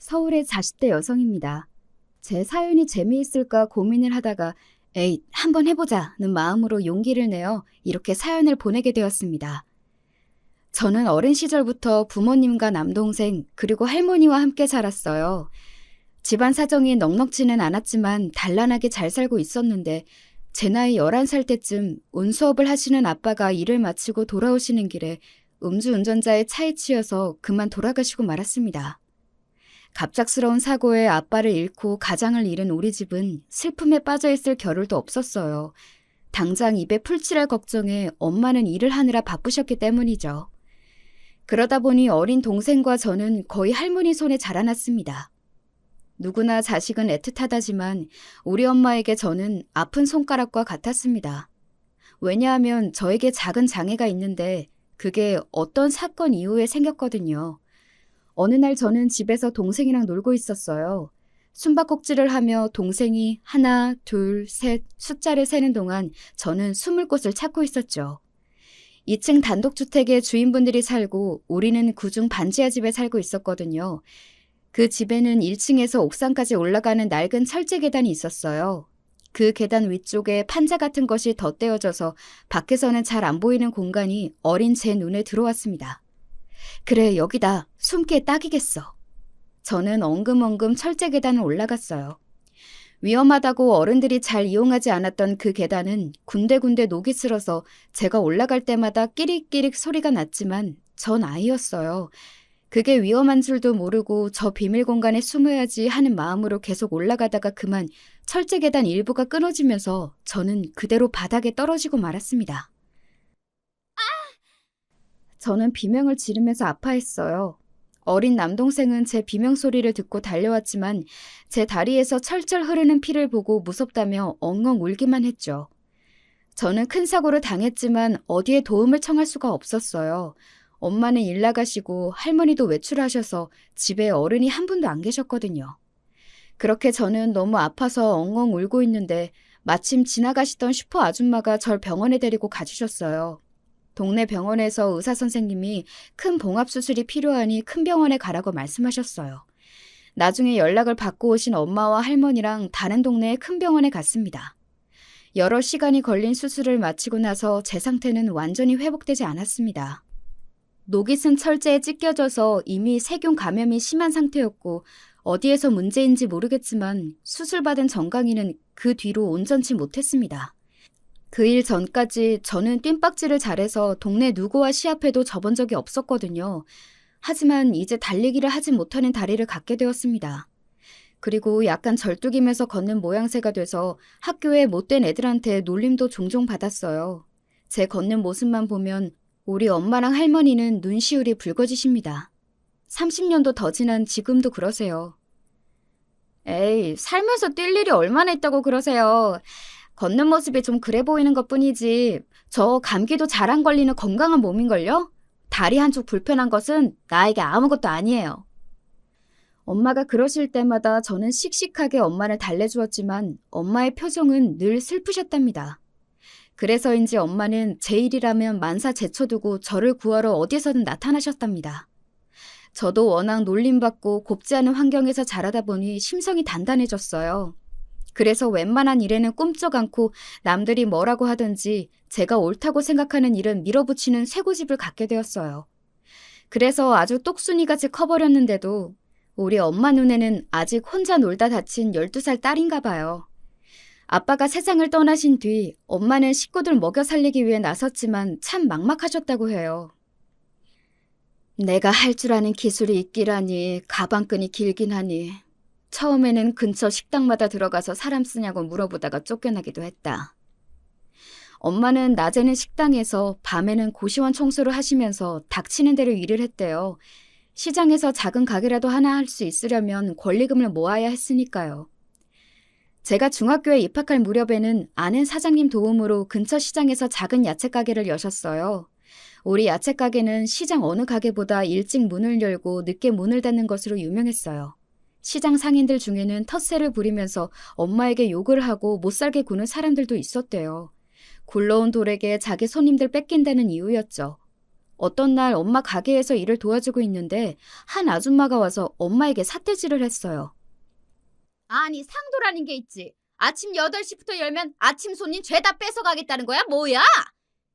서울의 40대 여성입니다. 제 사연이 재미있을까 고민을 하다가 에이, 한번 해보자는 마음으로 용기를 내어 이렇게 사연을 보내게 되었습니다. 저는 어린 시절부터 부모님과 남동생 그리고 할머니와 함께 살았어요. 집안 사정이 넉넉지는 않았지만 단란하게 잘 살고 있었는데 제 나이 11살 때쯤 운수업을 하시는 아빠가 일을 마치고 돌아오시는 길에 음주운전자의 차에 치여서 그만 돌아가시고 말았습니다. 갑작스러운 사고에 아빠를 잃고 가장을 잃은 우리 집은 슬픔에 빠져있을 겨를도 없었어요. 당장 입에 풀칠할 걱정에 엄마는 일을 하느라 바쁘셨기 때문이죠. 그러다 보니 어린 동생과 저는 거의 할머니 손에 자라났습니다. 누구나 자식은 애틋하다지만 우리 엄마에게 저는 아픈 손가락과 같았습니다. 왜냐하면 저에게 작은 장애가 있는데 그게 어떤 사건 이후에 생겼거든요. 어느 날 저는 집에서 동생이랑 놀고 있었어요. 숨바꼭질을 하며 동생이 하나, 둘, 셋 숫자를 세는 동안 저는 숨을 곳을 찾고 있었죠. 2층 단독주택에 주인분들이 살고 우리는 그중 반지하 집에 살고 있었거든요. 그 집에는 1층에서 옥상까지 올라가는 낡은 철제 계단이 있었어요. 그 계단 위쪽에 판자 같은 것이 덧대어져서 밖에서는 잘 안 보이는 공간이 어린 제 눈에 들어왔습니다. 그래, 여기다. 숨기에 딱이겠어. 저는 엉금엉금 철제 계단을 올라갔어요. 위험하다고 어른들이 잘 이용하지 않았던 그 계단은 군데군데 녹이 슬어서 제가 올라갈 때마다 끼릭끼릭 소리가 났지만 전 아이였어요. 그게 위험한 줄도 모르고 저 비밀 공간에 숨어야지 하는 마음으로 계속 올라가다가 그만 철제 계단 일부가 끊어지면서 저는 그대로 바닥에 떨어지고 말았습니다. 저는 비명을 지르면서 아파했어요. 어린 남동생은 제 비명 소리를 듣고 달려왔지만 제 다리에서 철철 흐르는 피를 보고 무섭다며 엉엉 울기만 했죠. 저는 큰 사고를 당했지만 어디에 도움을 청할 수가 없었어요. 엄마는 일 나가시고 할머니도 외출하셔서 집에 어른이 한 분도 안 계셨거든요. 그렇게 저는 너무 아파서 엉엉 울고 있는데 마침 지나가시던 슈퍼 아줌마가 절 병원에 데리고 가주셨어요. 동네 병원에서 의사 선생님이 큰 봉합 수술이 필요하니 큰 병원에 가라고 말씀하셨어요. 나중에 연락을 받고 오신 엄마와 할머니랑 다른 동네의 큰 병원에 갔습니다. 여러 시간이 걸린 수술을 마치고 나서 제 상태는 완전히 회복되지 않았습니다. 녹이 쓴 철제에 찢겨져서 이미 세균 감염이 심한 상태였고 어디에서 문제인지 모르겠지만 수술받은 정강이는 그 뒤로 온전치 못했습니다. 그 일 전까지 저는 뜀박질을 잘해서 동네 누구와 시합해도 져본 적이 없었거든요. 하지만 이제 달리기를 하지 못하는 다리를 갖게 되었습니다. 그리고 약간 절뚝이면서 걷는 모양새가 돼서 학교에 못된 애들한테 놀림도 종종 받았어요. 제 걷는 모습만 보면 우리 엄마랑 할머니는 눈시울이 붉어지십니다. 30년도 더 지난 지금도 그러세요. 에이, 살면서 뛸 일이 얼마나 있다고 그러세요. 걷는 모습이 좀 그래 보이는 것뿐이지 저 감기도 잘 안 걸리는 건강한 몸인걸요? 다리 한쪽 불편한 것은 나에게 아무것도 아니에요. 엄마가 그러실 때마다 저는 씩씩하게 엄마를 달래주었지만 엄마의 표정은 늘 슬프셨답니다. 그래서인지 엄마는 제 일이라면 만사 제쳐두고 저를 구하러 어디서든 나타나셨답니다. 저도 워낙 놀림받고 곱지 않은 환경에서 자라다 보니 심성이 단단해졌어요. 그래서 웬만한 일에는 꿈쩍 않고 남들이 뭐라고 하든지 제가 옳다고 생각하는 일은 밀어붙이는 쇠고집을 갖게 되었어요. 그래서 아주 똑순이같이 커버렸는데도 우리 엄마 눈에는 아직 혼자 놀다 다친 12살 딸인가 봐요. 아빠가 세상을 떠나신 뒤 엄마는 식구들 먹여 살리기 위해 나섰지만 참 막막하셨다고 해요. 내가 할 줄 아는 기술이 있기라니 가방끈이 길긴 하니 처음에는 근처 식당마다 들어가서 사람 쓰냐고 물어보다가 쫓겨나기도 했다. 엄마는 낮에는 식당에서 밤에는 고시원 청소를 하시면서 닥치는 대로 일을 했대요. 시장에서 작은 가게라도 하나 할 수 있으려면 권리금을 모아야 했으니까요. 제가 중학교에 입학할 무렵에는 아는 사장님 도움으로 근처 시장에서 작은 야채 가게를 여셨어요. 우리 야채 가게는 시장 어느 가게보다 일찍 문을 열고 늦게 문을 닫는 것으로 유명했어요. 시장 상인들 중에는 텃세를 부리면서 엄마에게 욕을 하고 못살게 구는 사람들도 있었대요. 굴러온 돌에게 자기 손님들 뺏긴다는 이유였죠. 어떤 날 엄마 가게에서 일을 도와주고 있는데 한 아줌마가 와서 엄마에게 삿대질을 했어요. 아니, 상도라는 게 있지. 아침 8시부터 열면 아침 손님 죄다 뺏어가겠다는 거야? 뭐야?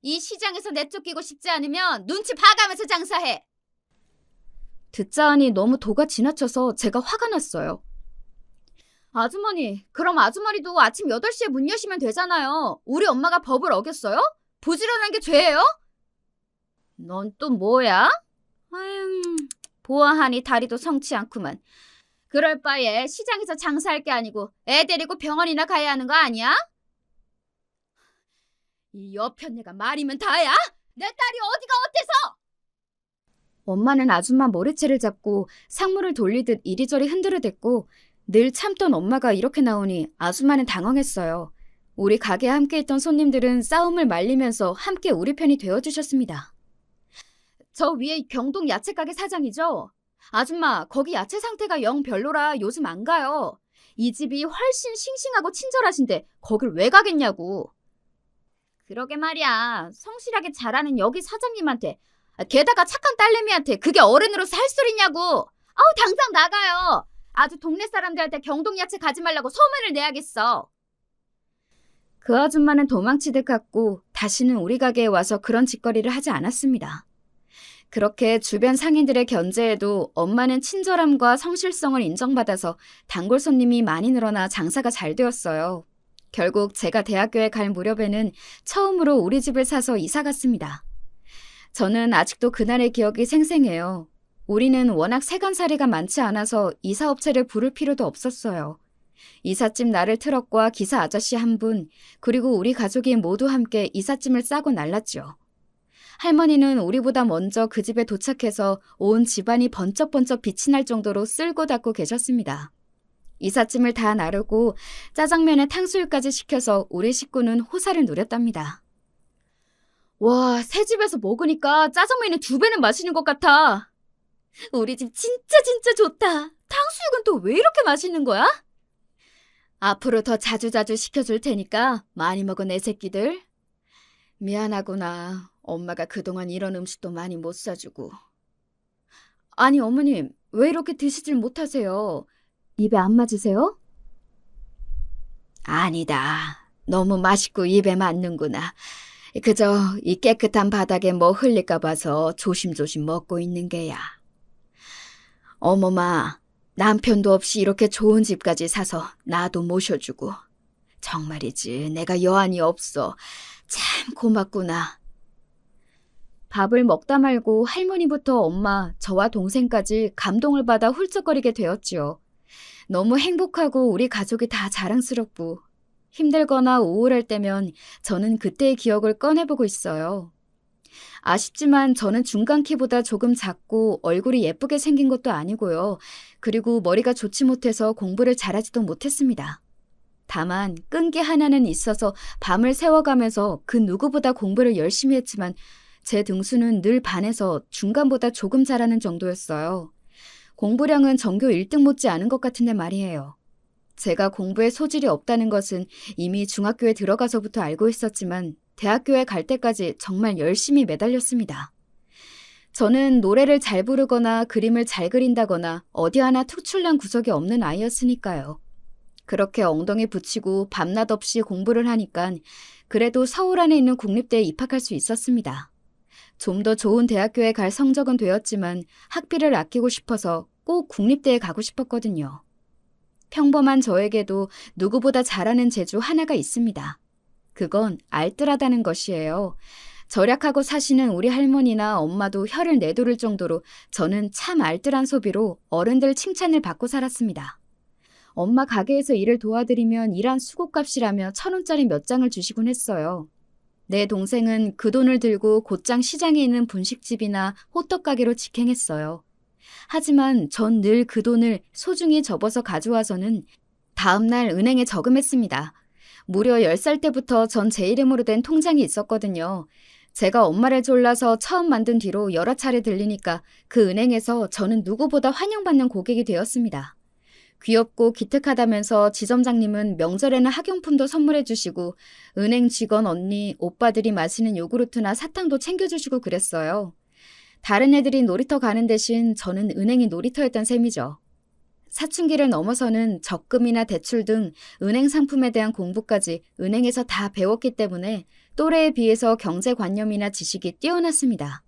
이 시장에서 내쫓기고 싶지 않으면 눈치 봐가면서 장사해. 듣자 하니 너무 도가 지나쳐서 제가 화가 났어요. 아주머니, 그럼 아주머니도 아침 8시에 문 여시면 되잖아요. 우리 엄마가 법을 어겼어요? 부지런한 게 죄예요? 넌 또 뭐야? 아유, 보아하니 다리도 성치 않구만. 그럴 바에 시장에서 장사할 게 아니고 애 데리고 병원이나 가야 하는 거 아니야? 이 여편네가 말이면 다야? 내 딸이 어디가 어때서? 엄마는 아줌마 머리채를 잡고 상무를 돌리듯 이리저리 흔들어댔고 늘 참던 엄마가 이렇게 나오니 아줌마는 당황했어요. 우리 가게에 함께 있던 손님들은 싸움을 말리면서 함께 우리 편이 되어주셨습니다. 저 위에 경동 야채가게 사장이죠? 아줌마, 거기 야채 상태가 영 별로라 요즘 안 가요. 이 집이 훨씬 싱싱하고 친절하신데 거길 왜 가겠냐고. 그러게 말이야. 성실하게 잘하는 여기 사장님한테, 게다가 착한 딸내미한테 그게 어른으로서 할 소리냐고. 아우, 당장 나가요. 아주 동네 사람들한테 경동 야채 가지 말라고 소문을 내야겠어. 그 아줌마는 도망치듯 갔고 다시는 우리 가게에 와서 그런 짓거리를 하지 않았습니다. 그렇게 주변 상인들의 견제에도 엄마는 친절함과 성실성을 인정받아서 단골 손님이 많이 늘어나 장사가 잘 되었어요. 결국 제가 대학교에 갈 무렵에는 처음으로 우리 집을 사서 이사 갔습니다. 저는 아직도 그날의 기억이 생생해요. 우리는 워낙 세간살이가 많지 않아서 이사업체를 부를 필요도 없었어요. 이삿짐 나를 트럭과 기사 아저씨 한 분, 그리고 우리 가족이 모두 함께 이삿짐을 싸고 날랐죠. 할머니는 우리보다 먼저 그 집에 도착해서 온 집안이 번쩍번쩍 빛이 날 정도로 쓸고 닦고 계셨습니다. 이삿짐을 다 나르고 짜장면에 탕수육까지 시켜서 우리 식구는 호사를 누렸답니다. 와, 새 집에서 먹으니까 짜장면이 2배는 맛있는 것 같아. 우리 집 진짜 좋다. 탕수육은 또 왜 이렇게 맛있는 거야? 앞으로 더 자주자주 시켜줄 테니까 많이 먹어 내 새끼들. 미안하구나. 엄마가 그동안 이런 음식도 많이 못 사주고. 아니 어머님, 왜 이렇게 드시질 못하세요? 입에 안 맞으세요? 아니다. 너무 맛있고 입에 맞는구나. 그저 이 깨끗한 바닥에 뭐 흘릴까 봐서 조심조심 먹고 있는 게야. 어머마, 남편도 없이 이렇게 좋은 집까지 사서 나도 모셔주고. 정말이지 내가 여한이 없어. 참 고맙구나. 밥을 먹다 말고 할머니부터 엄마, 저와 동생까지 감동을 받아 훌쩍거리게 되었지요. 너무 행복하고 우리 가족이 다 자랑스럽고 힘들거나 우울할 때면 저는 그때의 기억을 꺼내보고 있어요. 아쉽지만 저는 중간 키보다 조금 작고 얼굴이 예쁘게 생긴 것도 아니고요. 그리고 머리가 좋지 못해서 공부를 잘하지도 못했습니다. 다만 끈기 하나는 있어서 밤을 새워가면서 그 누구보다 공부를 열심히 했지만 제 등수는 늘 반에서 중간보다 조금 잘하는 정도였어요. 공부량은 전교 1등 못지 않은 것 같은데 말이에요. 제가 공부에 소질이 없다는 것은 이미 중학교에 들어가서부터 알고 있었지만 대학교에 갈 때까지 정말 열심히 매달렸습니다. 저는 노래를 잘 부르거나 그림을 잘 그린다거나 어디 하나 특출난 구석이 없는 아이였으니까요. 그렇게 엉덩이 붙이고 밤낮 없이 공부를 하니까 그래도 서울 안에 있는 국립대에 입학할 수 있었습니다. 좀 더 좋은 대학교에 갈 성적은 되었지만 학비를 아끼고 싶어서 꼭 국립대에 가고 싶었거든요. 평범한 저에게도 누구보다 잘하는 재주 하나가 있습니다. 그건 알뜰하다는 것이에요. 절약하고 사시는 우리 할머니나 엄마도 혀를 내두를 정도로 저는 참 알뜰한 소비로 어른들 칭찬을 받고 살았습니다. 엄마 가게에서 일을 도와드리면 일한 수고값이라며 1,000원짜리 몇 장을 주시곤 했어요. 내 동생은 그 돈을 들고 곧장 시장에 있는 분식집이나 호떡가게로 직행했어요. 하지만 전 늘 그 돈을 소중히 접어서 가져와서는 다음날 은행에 저금했습니다. 무려 10살 때부터 전 제 이름으로 된 통장이 있었거든요. 제가 엄마를 졸라서 처음 만든 뒤로 여러 차례 들리니까 그 은행에서 저는 누구보다 환영받는 고객이 되었습니다. 귀엽고 기특하다면서 지점장님은 명절에는 학용품도 선물해 주시고 은행 직원 언니, 오빠들이 마시는 요구르트나 사탕도 챙겨주시고 그랬어요. 다른 애들이 놀이터 가는 대신 저는 은행이 놀이터였던 셈이죠. 사춘기를 넘어서는 적금이나 대출 등 은행 상품에 대한 공부까지 은행에서 다 배웠기 때문에 또래에 비해서 경제관념이나 지식이 뛰어났습니다.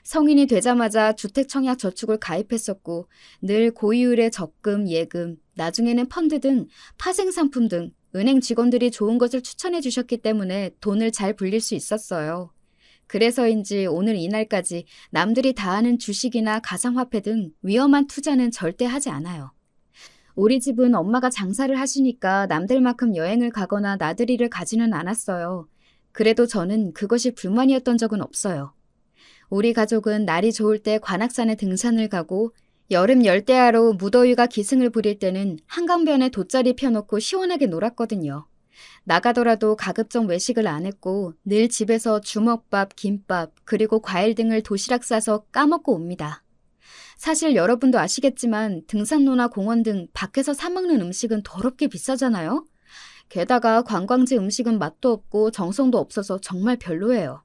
성인이 되자마자 주택청약저축을 가입했었고 늘 고이율의 적금, 예금, 나중에는 펀드 등 파생상품 등 은행 직원들이 좋은 것을 추천해 주셨기 때문에 돈을 잘 불릴 수 있었어요. 그래서인지 오늘 이날까지 남들이 다 하는 주식이나 가상화폐 등 위험한 투자는 절대 하지 않아요. 우리 집은 엄마가 장사를 하시니까 남들만큼 여행을 가거나 나들이를 가지는 않았어요. 그래도 저는 그것이 불만이었던 적은 없어요. 우리 가족은 날이 좋을 때 관악산에 등산을 가고 여름 열대야로 무더위가 기승을 부릴 때는 한강변에 돗자리 펴놓고 시원하게 놀았거든요. 나가더라도 가급적 외식을 안 했고 늘 집에서 주먹밥, 김밥, 그리고 과일 등을 도시락 싸서 까먹고 옵니다. 사실 여러분도 아시겠지만 등산로나 공원 등 밖에서 사 먹는 음식은 더럽게 비싸잖아요? 게다가 관광지 음식은 맛도 없고 정성도 없어서 정말 별로예요.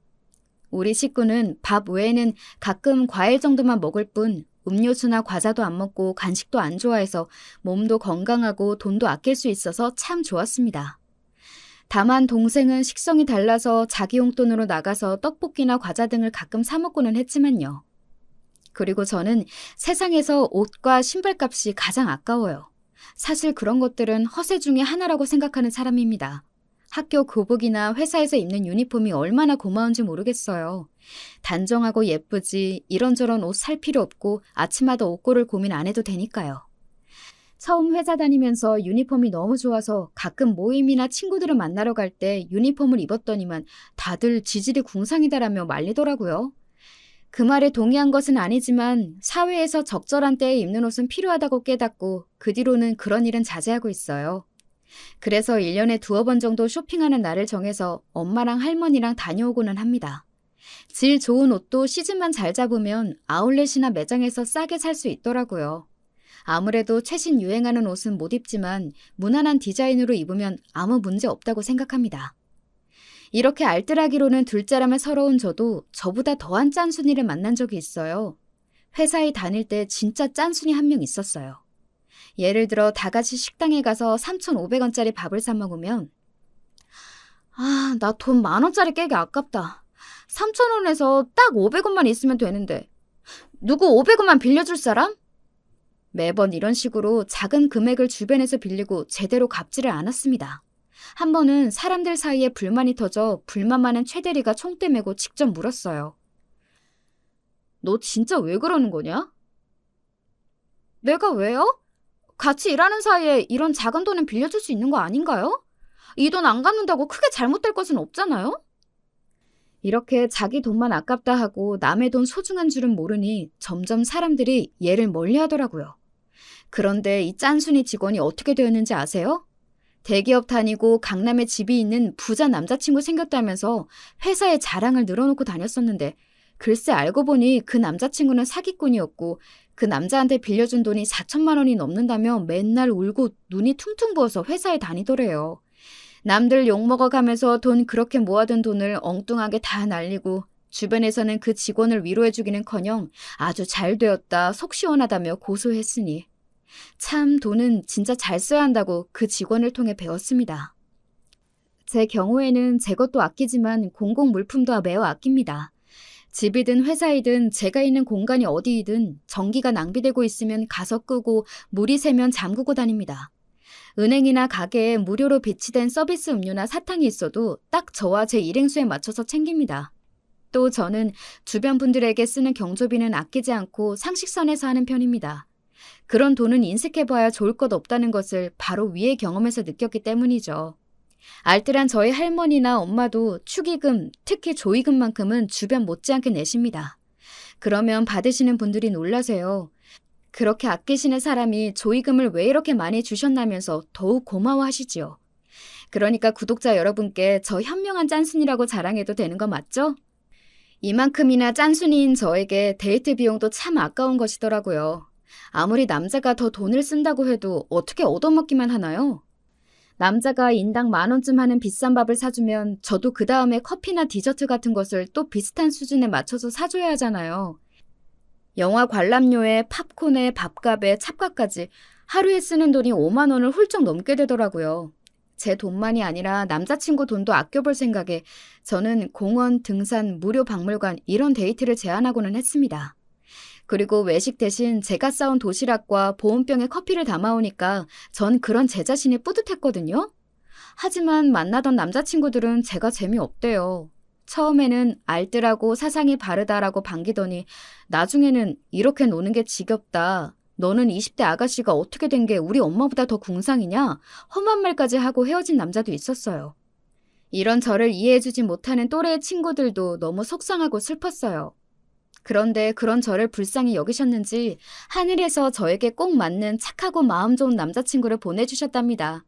우리 식구는 밥 외에는 가끔 과일 정도만 먹을 뿐 음료수나 과자도 안 먹고 간식도 안 좋아해서 몸도 건강하고 돈도 아낄 수 있어서 참 좋았습니다. 다만 동생은 식성이 달라서 자기 용돈으로 나가서 떡볶이나 과자 등을 가끔 사 먹고는 했지만요. 그리고 저는 세상에서 옷과 신발값이 가장 아까워요. 사실 그런 것들은 허세 중에 하나라고 생각하는 사람입니다. 학교 교복이나 회사에서 입는 유니폼이 얼마나 고마운지 모르겠어요. 단정하고 예쁘지 이런저런 옷 살 필요 없고 아침마다 옷 고를 고민 안 해도 되니까요. 처음 회사 다니면서 유니폼이 너무 좋아서 가끔 모임이나 친구들을 만나러 갈 때 유니폼을 입었더니만 다들 지질이 궁상이다라며 말리더라고요. 그 말에 동의한 것은 아니지만 사회에서 적절한 때에 입는 옷은 필요하다고 깨닫고 그 뒤로는 그런 일은 자제하고 있어요. 그래서 1년에 2번 정도 쇼핑하는 날을 정해서 엄마랑 할머니랑 다녀오고는 합니다. 질 좋은 옷도 시즌만 잘 잡으면 아울렛이나 매장에서 싸게 살 수 있더라고요. 아무래도 최신 유행하는 옷은 못 입지만 무난한 디자인으로 입으면 아무 문제 없다고 생각합니다. 이렇게 알뜰하기로는 둘째라며 서러운 저도 저보다 더한 짠순이를 만난 적이 있어요. 회사에 다닐 때 진짜 짠순이 한 명 있었어요. 예를 들어 다 같이 식당에 가서 3,500원짜리 밥을 사 먹으면 나 돈 10,000원짜리 깨기 아깝다. 3,000원에서 딱 500원만 있으면 되는데 누구 500원만 빌려줄 사람? 매번 이런 식으로 작은 금액을 주변에서 빌리고 제대로 갚지를 않았습니다. 한 번은 사람들 사이에 불만이 터져 불만 많은 최대리가 총대 메고 직접 물었어요. 너 진짜 왜 그러는 거냐? 내가 왜요? 같이 일하는 사이에 이런 작은 돈은 빌려줄 수 있는 거 아닌가요? 이 돈 안 갚는다고 크게 잘못될 것은 없잖아요? 이렇게 자기 돈만 아깝다 하고 남의 돈 소중한 줄은 모르니 점점 사람들이 얘를 멀리하더라고요. 그런데 이 짠순이 직원이 어떻게 되었는지 아세요? 대기업 다니고 강남에 집이 있는 부자 남자친구 생겼다면서 회사에 자랑을 늘어놓고 다녔었는데 글쎄 알고 보니 그 남자친구는 사기꾼이었고 그 남자한테 빌려준 돈이 4천만 원이 넘는다며 맨날 울고 눈이 퉁퉁 부어서 회사에 다니더래요. 남들 욕먹어가면서 돈 그렇게 모아둔 돈을 엉뚱하게 다 날리고 주변에서는 그 직원을 위로해주기는커녕 아주 잘 되었다, 속 시원하다며 고소했으니 참 돈은 진짜 잘 써야 한다고 그 직원을 통해 배웠습니다. 제 경우에는 제 것도 아끼지만 공공 물품도 매우 아낍니다. 집이든 회사이든 제가 있는 공간이 어디이든 전기가 낭비되고 있으면 가서 끄고 물이 새면 잠그고 다닙니다. 은행이나 가게에 무료로 비치된 서비스 음료나 사탕이 있어도 딱 저와 제 일행수에 맞춰서 챙깁니다. 또 저는 주변 분들에게 쓰는 경조비는 아끼지 않고 상식선에서 하는 편입니다. 그런 돈은 인색해봐야 좋을 것 없다는 것을 바로 위의 경험에서 느꼈기 때문이죠. 알뜰한 저희 할머니나 엄마도 축의금, 특히 조의금만큼은 주변 못지않게 내십니다. 그러면 받으시는 분들이 놀라세요. 그렇게 아끼시는 사람이 조의금을 왜 이렇게 많이 주셨나면서 더욱 고마워하시지요. 그러니까 구독자 여러분께 저 현명한 짠순이라고 자랑해도 되는 거 맞죠? 이만큼이나 짠순이인 저에게 데이트 비용도 참 아까운 것이더라고요. 아무리 남자가 더 돈을 쓴다고 해도 어떻게 얻어먹기만 하나요? 남자가 인당 10,000원쯤 하는 비싼 밥을 사주면 저도 그 다음에 커피나 디저트 같은 것을 또 비슷한 수준에 맞춰서 사줘야 하잖아요. 영화 관람료에 팝콘에 밥값에 찹값까지 하루에 쓰는 돈이 5만 원을 훌쩍 넘게 되더라고요. 제 돈만이 아니라 남자친구 돈도 아껴볼 생각에 저는 공원, 등산, 무료 박물관 이런 데이트를 제안하고는 했습니다. 그리고 외식 대신 제가 싸온 도시락과 보온병에 커피를 담아오니까 전 그런 제 자신이 뿌듯했거든요. 하지만 만나던 남자친구들은 제가 재미없대요. 처음에는 알뜰하고 사상이 바르다라고 반기더니 나중에는 이렇게 노는 게 지겹다. 너는 20대 아가씨가 어떻게 된 게 우리 엄마보다 더 궁상이냐? 험한 말까지 하고 헤어진 남자도 있었어요. 이런 저를 이해해주지 못하는 또래의 친구들도 너무 속상하고 슬펐어요. 그런데 그런 저를 불쌍히 여기셨는지 하늘에서 저에게 꼭 맞는 착하고 마음 좋은 남자친구를 보내주셨답니다.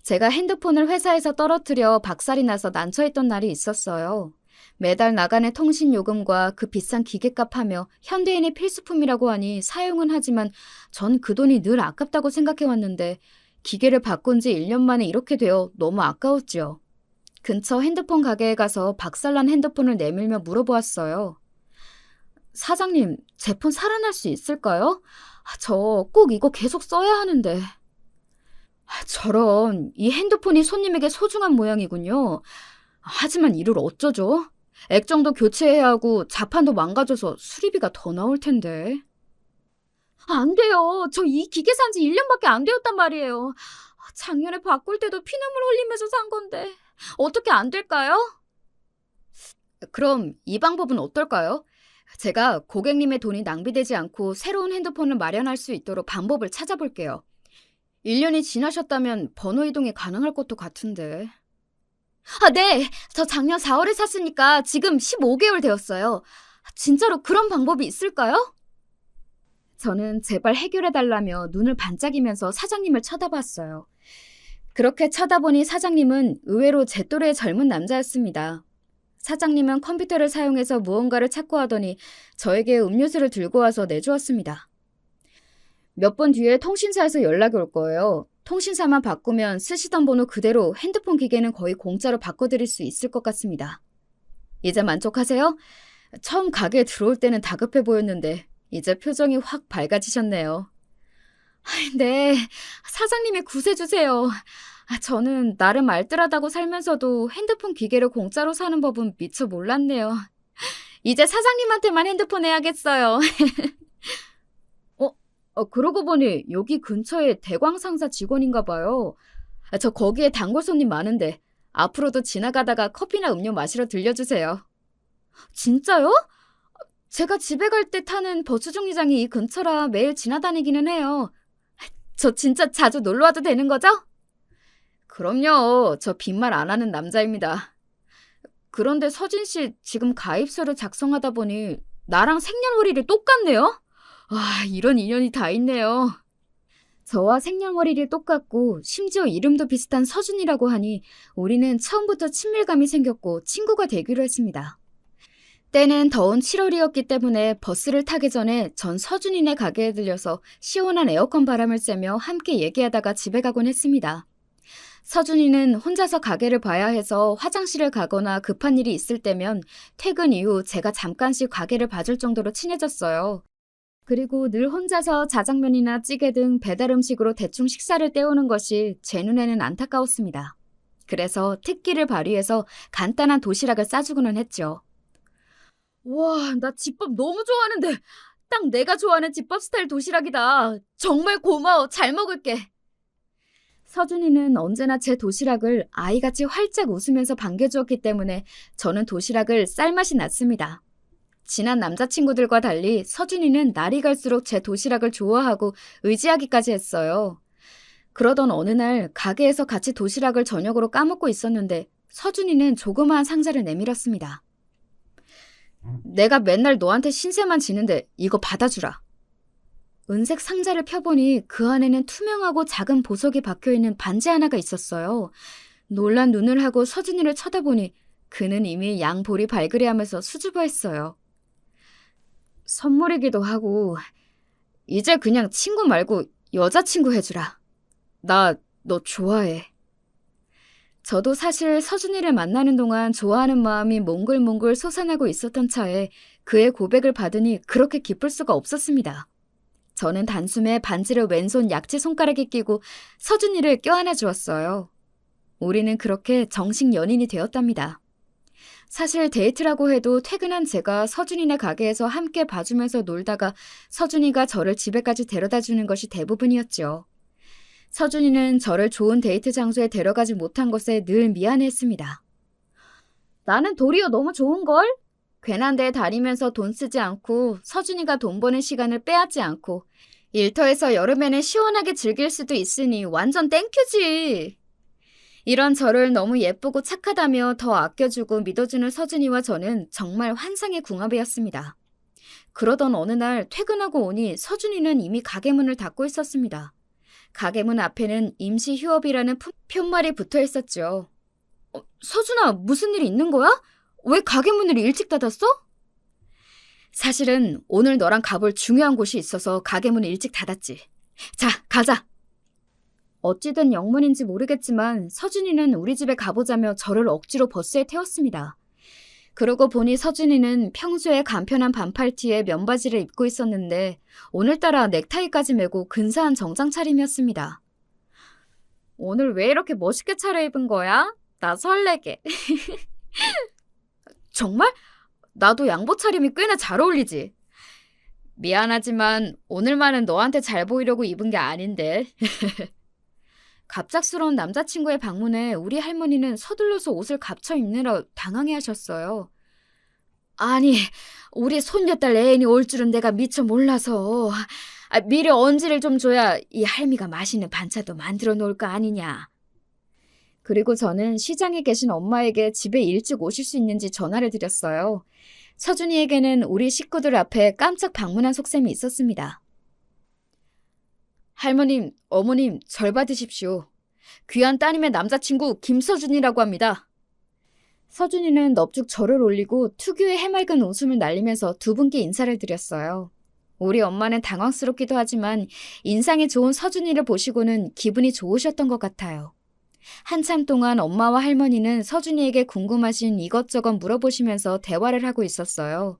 제가 핸드폰을 회사에서 떨어뜨려 박살이 나서 난처했던 날이 있었어요. 매달 나가는 통신 요금과 그 비싼 기계값 하며 현대인의 필수품이라고 하니 사용은 하지만 전 그 돈이 늘 아깝다고 생각해왔는데 기계를 바꾼 지 1년 만에 이렇게 되어 너무 아까웠지요. 근처 핸드폰 가게에 가서 박살난 핸드폰을 내밀며 물어보았어요. 사장님, 제 폰 살아날 수 있을까요? 저 꼭 이거 계속 써야 하는데. 저런, 이 핸드폰이 손님에게 소중한 모양이군요. 하지만 이를 어쩌죠? 액정도 교체해야 하고 자판도 망가져서 수리비가 더 나올 텐데. 안 돼요. 저 이 기계 산 지 1년밖에 안 되었단 말이에요. 작년에 바꿀 때도 피눈물 흘리면서 산 건데 어떻게 안 될까요? 그럼 이 방법은 어떨까요? 제가 고객님의 돈이 낭비되지 않고 새로운 핸드폰을 마련할 수 있도록 방법을 찾아볼게요. 1년이 지나셨다면 번호 이동이 가능할 것도 같은데. 네. 저 작년 4월에 샀으니까 지금 15개월 되었어요. 진짜로 그런 방법이 있을까요? 저는 제발 해결해달라며 눈을 반짝이면서 사장님을 쳐다봤어요. 그렇게 쳐다보니 사장님은 의외로 제 또래의 젊은 남자였습니다. 사장님은 컴퓨터를 사용해서 무언가를 찾고 하더니 저에게 음료수를 들고 와서 내주었습니다. 몇 분 뒤에 통신사에서 연락이 올 거예요. 통신사만 바꾸면 쓰시던 번호 그대로 핸드폰 기계는 거의 공짜로 바꿔드릴 수 있을 것 같습니다. 이제 만족하세요? 처음 가게에 들어올 때는 다급해 보였는데 이제 표정이 확 밝아지셨네요. 네, 사장님이 구세주세요. 저는 나름 알뜰하다고 살면서도 핸드폰 기계를 공짜로 사는 법은 미처 몰랐네요. 이제 사장님한테만 핸드폰 해야겠어요. 그러고 보니 여기 근처에 대광상사 직원인가 봐요. 저 거기에 단골 손님 많은데 앞으로도 지나가다가 커피나 음료 마시러 들려주세요. 진짜요? 제가 집에 갈 때 타는 버스 정류장이 이 근처라 매일 지나다니기는 해요. 저 진짜 자주 놀러 와도 되는 거죠? 그럼요. 저 빈말 안 하는 남자입니다. 그런데 서진 씨 지금 가입서를 작성하다 보니 나랑 생년월일이 똑같네요? 이런 인연이 다 있네요. 저와 생년월일이 똑같고 심지어 이름도 비슷한 서준이라고 하니 우리는 처음부터 친밀감이 생겼고 친구가 되기로 했습니다. 때는 더운 7월이었기 때문에 버스를 타기 전에 전 서준이네 가게에 들려서 시원한 에어컨 바람을 쐬며 함께 얘기하다가 집에 가곤 했습니다. 서준이는 혼자서 가게를 봐야 해서 화장실을 가거나 급한 일이 있을 때면 퇴근 이후 제가 잠깐씩 가게를 봐줄 정도로 친해졌어요. 그리고 늘 혼자서 자장면이나 찌개 등 배달 음식으로 대충 식사를 때우는 것이 제 눈에는 안타까웠습니다. 그래서 특기를 발휘해서 간단한 도시락을 싸주고는 했죠. 와, 나 집밥 너무 좋아하는데 딱 내가 좋아하는 집밥 스타일 도시락이다. 정말 고마워. 잘 먹을게. 서준이는 언제나 제 도시락을 아이같이 활짝 웃으면서 반겨주었기 때문에 저는 도시락을 쌀맛이 났습니다. 친한 남자친구들과 달리 서준이는 날이 갈수록 제 도시락을 좋아하고 의지하기까지 했어요. 그러던 어느 날 가게에서 같이 도시락을 저녁으로 까먹고 있었는데 서준이는 조그마한 상자를 내밀었습니다. 내가 맨날 너한테 신세만 지는데 이거 받아주라. 은색 상자를 펴보니 그 안에는 투명하고 작은 보석이 박혀있는 반지 하나가 있었어요. 놀란 눈을 하고 서준이를 쳐다보니 그는 이미 양볼이 발그레하면서 수줍어했어요. 선물이기도 하고 이제 그냥 친구 말고 여자친구 해주라. 나 너 좋아해. 저도 사실 서준이를 만나는 동안 좋아하는 마음이 몽글몽글 솟아나고 있었던 차에 그의 고백을 받으니 그렇게 기쁠 수가 없었습니다. 저는 단숨에 반지를 왼손 약지 손가락에 끼고 서준이를 껴안아 주었어요. 우리는 그렇게 정식 연인이 되었답니다. 사실 데이트라고 해도 퇴근한 제가 서준이네 가게에서 함께 봐주면서 놀다가 서준이가 저를 집에까지 데려다 주는 것이 대부분이었죠. 서준이는 저를 좋은 데이트 장소에 데려가지 못한 것에 늘 미안해했습니다. 나는 도리어 너무 좋은걸? 괜한 데에 다니면서 돈 쓰지 않고 서준이가 돈 버는 시간을 빼앗지 않고 일터에서 여름에는 시원하게 즐길 수도 있으니 완전 땡큐지. 이런 저를 너무 예쁘고 착하다며 더 아껴주고 믿어주는 서준이와 저는 정말 환상의 궁합이었습니다. 그러던 어느 날 퇴근하고 오니 서준이는 이미 가게 문을 닫고 있었습니다. 가게 문 앞에는 임시 휴업이라는 푯말이 붙어 있었죠. 서준아, 무슨 일 있는 거야? 왜 가게 문을 일찍 닫았어? 사실은 오늘 너랑 가볼 중요한 곳이 있어서 가게 문을 일찍 닫았지. 자, 가자. 어찌된 영문인지 모르겠지만 서준이는 우리 집에 가보자며 저를 억지로 버스에 태웠습니다. 그러고 보니 서준이는 평소에 간편한 반팔티에 면바지를 입고 있었는데 오늘따라 넥타이까지 메고 근사한 정장 차림이었습니다. 오늘 왜 이렇게 멋있게 차려입은 거야? 나 설레게. 정말? 나도 양복 차림이 꽤나 잘 어울리지. 미안하지만 오늘만은 너한테 잘 보이려고 입은 게 아닌데. 갑작스러운 남자친구의 방문에 우리 할머니는 서둘러서 옷을 갖춰 입느라 당황해하셨어요. 아니, 우리 손녀딸 애인이 올 줄은 내가 미처 몰라서 미리 언지를 좀 줘야 이 할미가 맛있는 반찬도 만들어 놓을 거 아니냐. 그리고 저는 시장에 계신 엄마에게 집에 일찍 오실 수 있는지 전화를 드렸어요. 서준이에게는 우리 식구들 앞에 깜짝 방문한 속셈이 있었습니다. 할머님, 어머님, 절 받으십시오. 귀한 따님의 남자친구 김서준이라고 합니다. 서준이는 넙죽 절을 올리고 특유의 해맑은 웃음을 날리면서 두 분께 인사를 드렸어요. 우리 엄마는 당황스럽기도 하지만 인상이 좋은 서준이를 보시고는 기분이 좋으셨던 것 같아요. 한참 동안 엄마와 할머니는 서준이에게 궁금하신 이것저것 물어보시면서 대화를 하고 있었어요.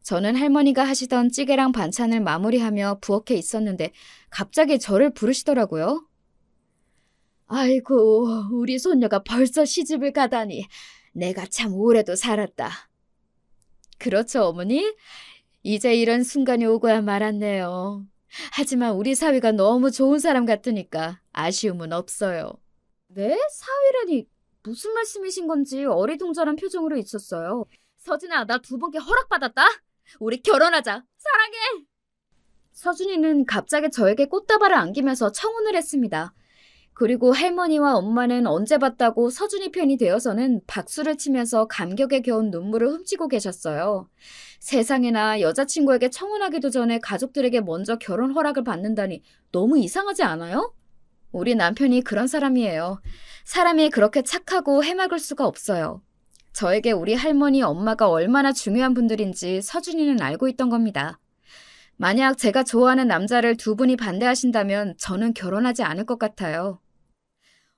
저는 할머니가 하시던 찌개랑 반찬을 마무리하며 부엌에 있었는데 갑자기 저를 부르시더라고요. 아이고, 우리 손녀가 벌써 시집을 가다니 내가 참 오래도 살았다. 그렇죠, 어머니? 이제 이런 순간이 오고야 말았네요. 하지만 우리 사위가 너무 좋은 사람 같으니까 아쉬움은 없어요. 네? 사위라니 무슨 말씀이신 건지 어리둥절한 표정으로 있었어요. 서준아, 나 두 분께 허락받았다. 우리 결혼하자. 사랑해. 서준이는 갑자기 저에게 꽃다발을 안기면서 청혼을 했습니다. 그리고 할머니와 엄마는 언제 봤다고 서준이 편이 되어서는 박수를 치면서 감격에 겨운 눈물을 훔치고 계셨어요. 세상에나 여자친구에게 청혼하기도 전에 가족들에게 먼저 결혼 허락을 받는다니 너무 이상하지 않아요? 우리 남편이 그런 사람이에요. 사람이 그렇게 착하고 해맑을 수가 없어요. 저에게 우리 할머니, 엄마가 얼마나 중요한 분들인지 서준이는 알고 있던 겁니다. 만약 제가 좋아하는 남자를 두 분이 반대하신다면 저는 결혼하지 않을 것 같아요.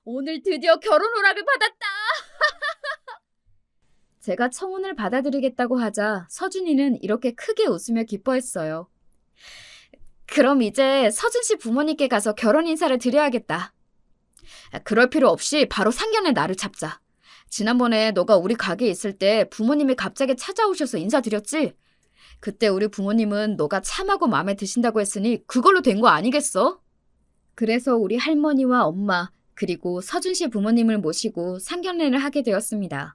오늘 드디어 결혼 허락을 받았다! 제가 청혼을 받아들이겠다고 하자 서준이는 이렇게 크게 웃으며 기뻐했어요. 그럼 이제 서준 씨 부모님께 가서 결혼 인사를 드려야겠다. 그럴 필요 없이 바로 상견례 날을 잡자. 지난번에 너가 우리 가게에 있을 때 부모님이 갑자기 찾아오셔서 인사드렸지? 그때 우리 부모님은 너가 참하고 마음에 드신다고 했으니 그걸로 된 거 아니겠어? 그래서 우리 할머니와 엄마 그리고 서준 씨 부모님을 모시고 상견례를 하게 되었습니다.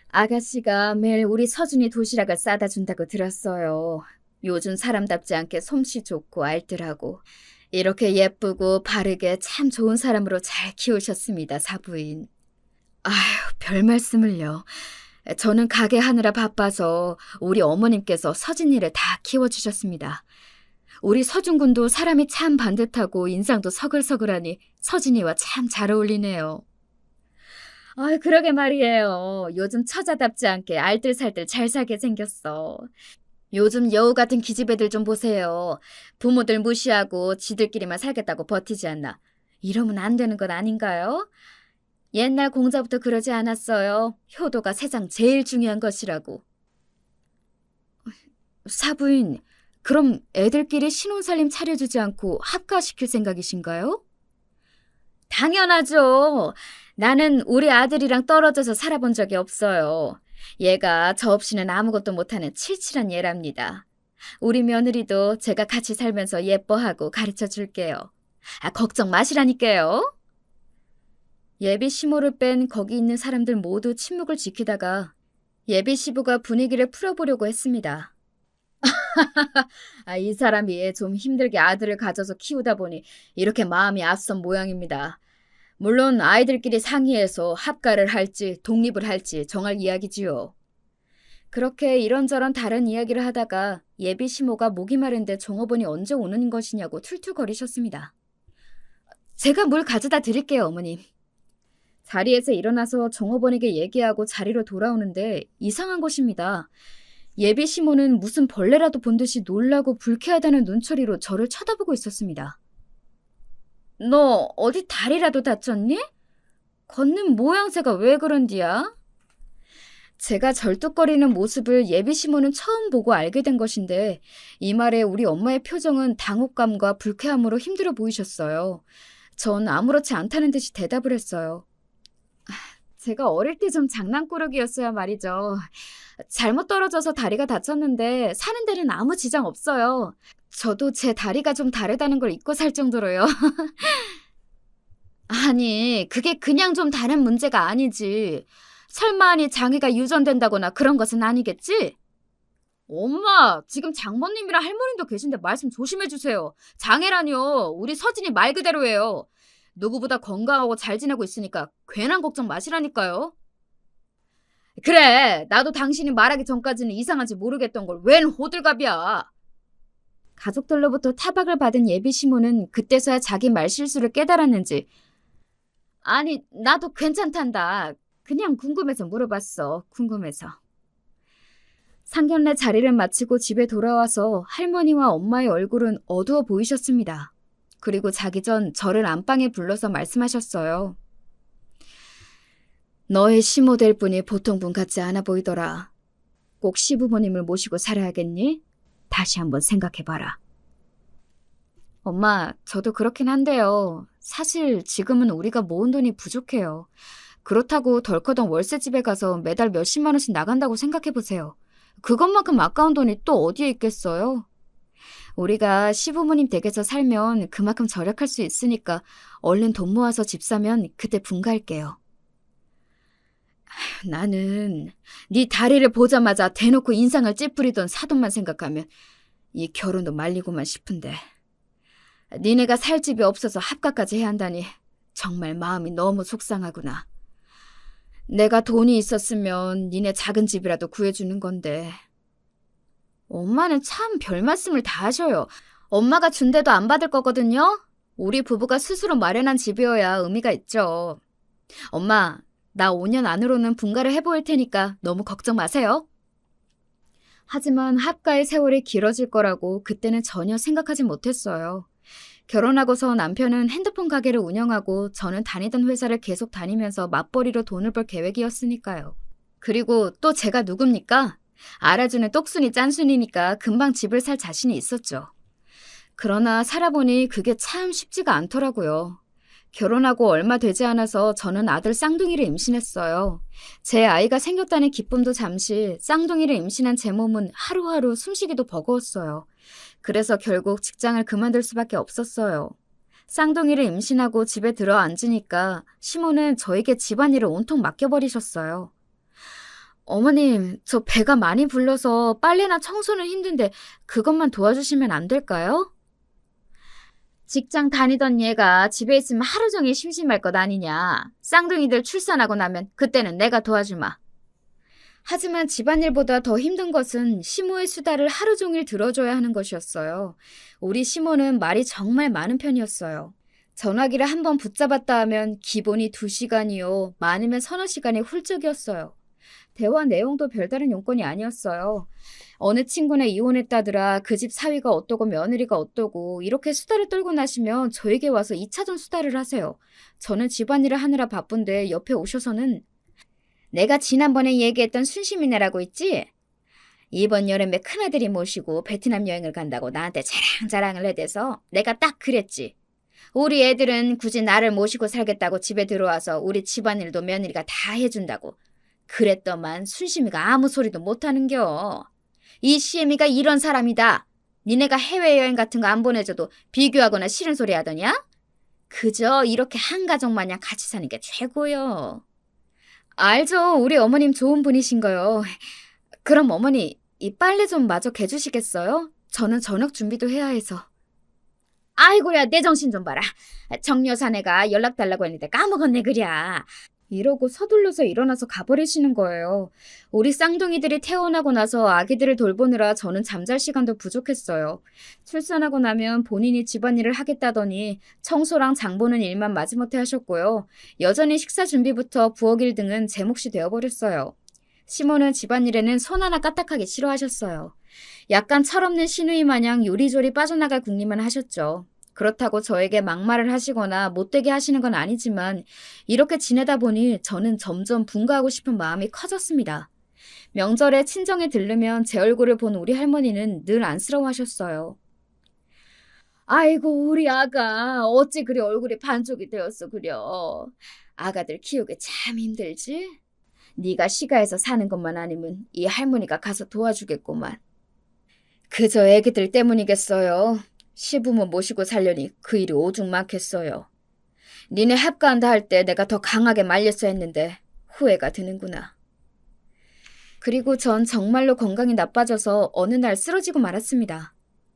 아가씨가 매일 우리 서준이 도시락을 싸다 준다고 들었어요. 요즘 사람답지 않게 솜씨 좋고 알뜰하고 이렇게 예쁘고 바르게 참 좋은 사람으로 잘 키우셨습니다, 사부인. 아휴, 별 말씀을요. 저는 가게 하느라 바빠서 우리 어머님께서 서진이를 다 키워주셨습니다. 우리 서준군도 사람이 참 반듯하고 인상도 서글서글하니 서진이와 참 잘 어울리네요. 그러게 말이에요. 요즘 처자답지 않게 알뜰살뜰 잘 살게 생겼어. 요즘 여우 같은 기집애들 좀 보세요. 부모들 무시하고 지들끼리만 살겠다고 버티지 않나. 이러면 안 되는 것 아닌가요? 옛날 공자부터 그러지 않았어요. 효도가 세상 제일 중요한 것이라고. 사부인, 그럼 애들끼리 신혼살림 차려주지 않고 합가시킬 생각이신가요? 당연하죠. 나는 우리 아들이랑 떨어져서 살아본 적이 없어요. 얘가 저 없이는 아무것도 못하는 칠칠한 얘랍니다. 우리 며느리도 제가 같이 살면서 예뻐하고 가르쳐 줄게요. 걱정 마시라니까요. 예비 시모를 뺀 거기 있는 사람들 모두 침묵을 지키다가 예비 시부가 분위기를 풀어보려고 했습니다. 이 사람이 좀 힘들게 아들을 가져서 키우다 보니 이렇게 마음이 앞선 모양입니다. 물론 아이들끼리 상의해서 합가를 할지 독립을 할지 정할 이야기지요. 그렇게 이런저런 다른 이야기를 하다가 예비 시모가 목이 마른데 종업원이 언제 오는 것이냐고 툴툴거리셨습니다. 제가 물 가져다 드릴게요, 어머님. 자리에서 일어나서 종업원에게 얘기하고 자리로 돌아오는데 이상한 것입니다. 예비 시모는 무슨 벌레라도 본 듯이 놀라고 불쾌하다는 눈초리로 저를 쳐다보고 있었습니다. 너 어디 다리라도 다쳤니? 걷는 모양새가 왜 그런디야? 제가 절뚝거리는 모습을 예비 시모는 처음 보고 알게 된 것인데 이 말에 우리 엄마의 표정은 당혹감과 불쾌함으로 힘들어 보이셨어요. 전 아무렇지 않다는 듯이 대답을 했어요. 제가 어릴 때 좀 장난꾸러기였어야 말이죠. 잘못 떨어져서 다리가 다쳤는데 사는 데는 아무 지장 없어요. 저도 제 다리가 좀 다르다는 걸 잊고 살 정도로요. 아니, 그게 그냥 좀 다른 문제가 아니지. 설마하니 장애가 유전된다거나 그런 것은 아니겠지? 엄마, 지금 장모님이랑 할머님도 계신데 말씀 조심해 주세요. 장애라뇨. 우리 서진이 말 그대로예요. 누구보다 건강하고 잘 지내고 있으니까 괜한 걱정 마시라니까요. 그래, 나도 당신이 말하기 전까지는 이상한지 모르겠던 걸 웬 호들갑이야. 가족들로부터 타박을 받은 예비 시모는 그때서야 자기 말실수를 깨달았는지 아니, 나도 괜찮단다. 그냥 궁금해서 물어봤어. 궁금해서. 상견례 자리를 마치고 집에 돌아와서 할머니와 엄마의 얼굴은 어두워 보이셨습니다. 그리고 자기 전 저를 안방에 불러서 말씀하셨어요. 너의 시모 될 분이 보통 분 같지 않아 보이더라. 꼭 시부모님을 모시고 살아야겠니? 다시 한번 생각해봐라. 엄마, 저도 그렇긴 한데요. 사실 지금은 우리가 모은 돈이 부족해요. 그렇다고 덜커덩 월세집에 가서 매달 몇십만 원씩 나간다고 생각해보세요. 그것만큼 아까운 돈이 또 어디에 있겠어요? 우리가 시부모님 댁에서 살면 그만큼 절약할 수 있으니까 얼른 돈 모아서 집 사면 그때 분가할게요. 나는 네 다리를 보자마자 대놓고 인상을 찌푸리던 사돈만 생각하면 이 결혼도 말리고만 싶은데 니네가 살 집이 없어서 합가까지 해야 한다니 정말 마음이 너무 속상하구나. 내가 돈이 있었으면 니네 작은 집이라도 구해주는 건데. 엄마는 참 별 말씀을 다 하셔요. 엄마가 준 데도 안 받을 거거든요. 우리 부부가 스스로 마련한 집이어야 의미가 있죠. 엄마, 나 5년 안으로는 분가를 해보일 테니까 너무 걱정 마세요. 하지만 합가의 세월이 길어질 거라고 그때는 전혀 생각하지 못했어요. 결혼하고서 남편은 핸드폰 가게를 운영하고 저는 다니던 회사를 계속 다니면서 맞벌이로 돈을 벌 계획이었으니까요. 그리고 또 제가 누굽니까? 알아주는 똑순이 짠순이니까 금방 집을 살 자신이 있었죠. 그러나 살아보니 그게 참 쉽지가 않더라고요. 결혼하고 얼마 되지 않아서 저는 아들 쌍둥이를 임신했어요. 제 아이가 생겼다는 기쁨도 잠시, 쌍둥이를 임신한 제 몸은 하루하루 숨쉬기도 버거웠어요. 그래서 결국 직장을 그만둘 수밖에 없었어요. 쌍둥이를 임신하고 집에 들어 앉으니까 시모는 저에게 집안일을 온통 맡겨버리셨어요. 어머님, 저 배가 많이 불러서 빨래나 청소는 힘든데 그것만 도와주시면 안 될까요? 직장 다니던 얘가 집에 있으면 하루 종일 심심할 것 아니냐. 쌍둥이들 출산하고 나면 그때는 내가 도와주마. 하지만 집안일보다 더 힘든 것은 시모의 수다를 하루 종일 들어줘야 하는 것이었어요. 우리 시모는 말이 정말 많은 편이었어요. 전화기를 한번 붙잡았다 하면 기본이 2시간이요. 많으면 서너 시간이 훌쩍이었어요. 대화 내용도 별다른 용건이 아니었어요. 어느 친구네 이혼했다더라, 그 집 사위가 어떠고 며느리가 어떠고 이렇게 수다를 떨고 나시면 저에게 와서 2차전 수다를 하세요. 저는 집안일을 하느라 바쁜데 옆에 오셔서는 내가 지난번에 얘기했던 순심이네라고 있지? 이번 여름에 큰아들이 모시고 베트남 여행을 간다고 나한테 자랑자랑을 해대서 내가 딱 그랬지. 우리 애들은 굳이 나를 모시고 살겠다고 집에 들어와서 우리 집안일도 며느리가 다 해준다고. 그랬더만 순심이가 아무 소리도 못하는겨. 이 시애미가 이런 사람이다. 니네가 해외여행 같은 거 안 보내줘도 비교하거나 싫은 소리 하더냐? 그저 이렇게 한 가족 마냥 같이 사는 게 최고요. 알죠. 우리 어머님 좋은 분이신거요. 그럼 어머니, 이 빨래 좀 마저 개주시겠어요? 저는 저녁 준비도 해야 해서. 아이고야, 내 정신 좀 봐라. 정여사네가 연락 달라고 했는데 까먹었네 그랴. 이러고 서둘러서 일어나서 가버리시는 거예요. 우리 쌍둥이들이 태어나고 나서 아기들을 돌보느라 저는 잠잘 시간도 부족했어요. 출산하고 나면 본인이 집안일을 하겠다더니 청소랑 장 보는 일만 마지못해 하셨고요. 여전히 식사 준비부터 부엌일 등은 제 몫이 되어버렸어요. 시모는 집안일에는 손 하나 까딱하기 싫어하셨어요. 약간 철없는 시누이 마냥 요리조리 빠져나갈 궁리만 하셨죠. 그렇다고 저에게 막말을 하시거나 못되게 하시는 건 아니지만 이렇게 지내다 보니 저는 점점 분가하고 싶은 마음이 커졌습니다. 명절에 친정에 들르면 제 얼굴을 본 우리 할머니는 늘 안쓰러워하셨어요. 아이고 우리 아가 어찌 그리 얼굴이 반쪽이 되었어 그려. 아가들 키우기 참 힘들지? 네가 시가에서 사는 것만 아니면 이 할머니가 가서 도와주겠구만. 그저 애기들 때문이겠어요. 시부모 모시고 살려니 그 일이 오죽 많겠어요. 니네 합가한다 할 때 내가 더 강하게 말렸어야 했는데 후회가 드는구나. 그리고 전 정말로 건강이 나빠져서 어느 날 쓰러지고 말았습니다.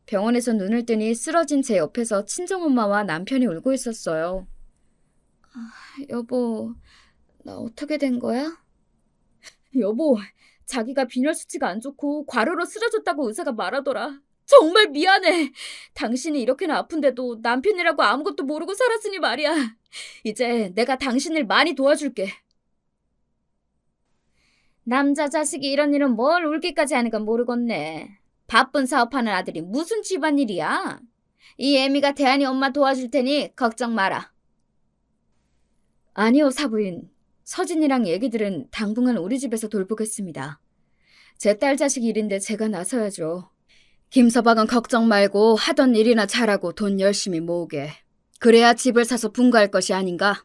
병원에서 눈을 뜨니 쓰러진 제 옆에서 친정엄마와 남편이 울고 있었어요. 여보, 나 어떻게 된 거야? 여보, 자기가 빈혈 수치가 안 좋고 과로로 쓰러졌다고 의사가 말하더라. 정말 미안해. 당신이 이렇게나 아픈데도 남편이라고 아무것도 모르고 살았으니 말이야. 이제 내가 당신을 많이 도와줄게. 남자 자식이 이런 일은 뭘 울기까지 하는 건 모르겠네. 바쁜 사업하는 아들이 무슨 집안일이야. 이 애미가 대한이 엄마 도와줄 테니 걱정 마라. 아니요, 사부인. 서진이랑 얘기들은 당분간 우리 집에서 돌보겠습니다. 제 딸 자식 일인데 제가 나서야죠. 김서방은 걱정 말고 하던 일이나 잘하고 돈 열심히 모으게. 그래야 집을 사서 분가할 것이 아닌가?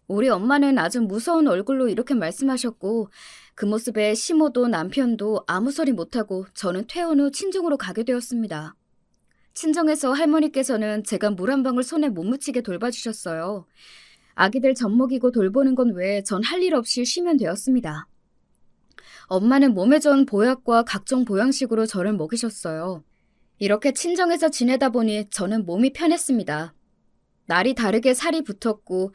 우리 엄마는 아주 무서운 얼굴로 이렇게 말씀하셨고 그 모습에 시모도 남편도 아무 소리 못하고 저는 퇴원 후 친정으로 가게 되었습니다. 친정에서 할머니께서는 제가 물 한 방울 손에 못 묻히게 돌봐주셨어요. 아기들 젖 먹이고 돌보는 건 외에 전 할 일 없이 쉬면 되었습니다. 엄마는 몸에 좋은 보약과 각종 보양식으로 저를 먹이셨어요. 이렇게 친정에서 지내다 보니 저는 몸이 편했습니다. 날이 다르게 살이 붙었고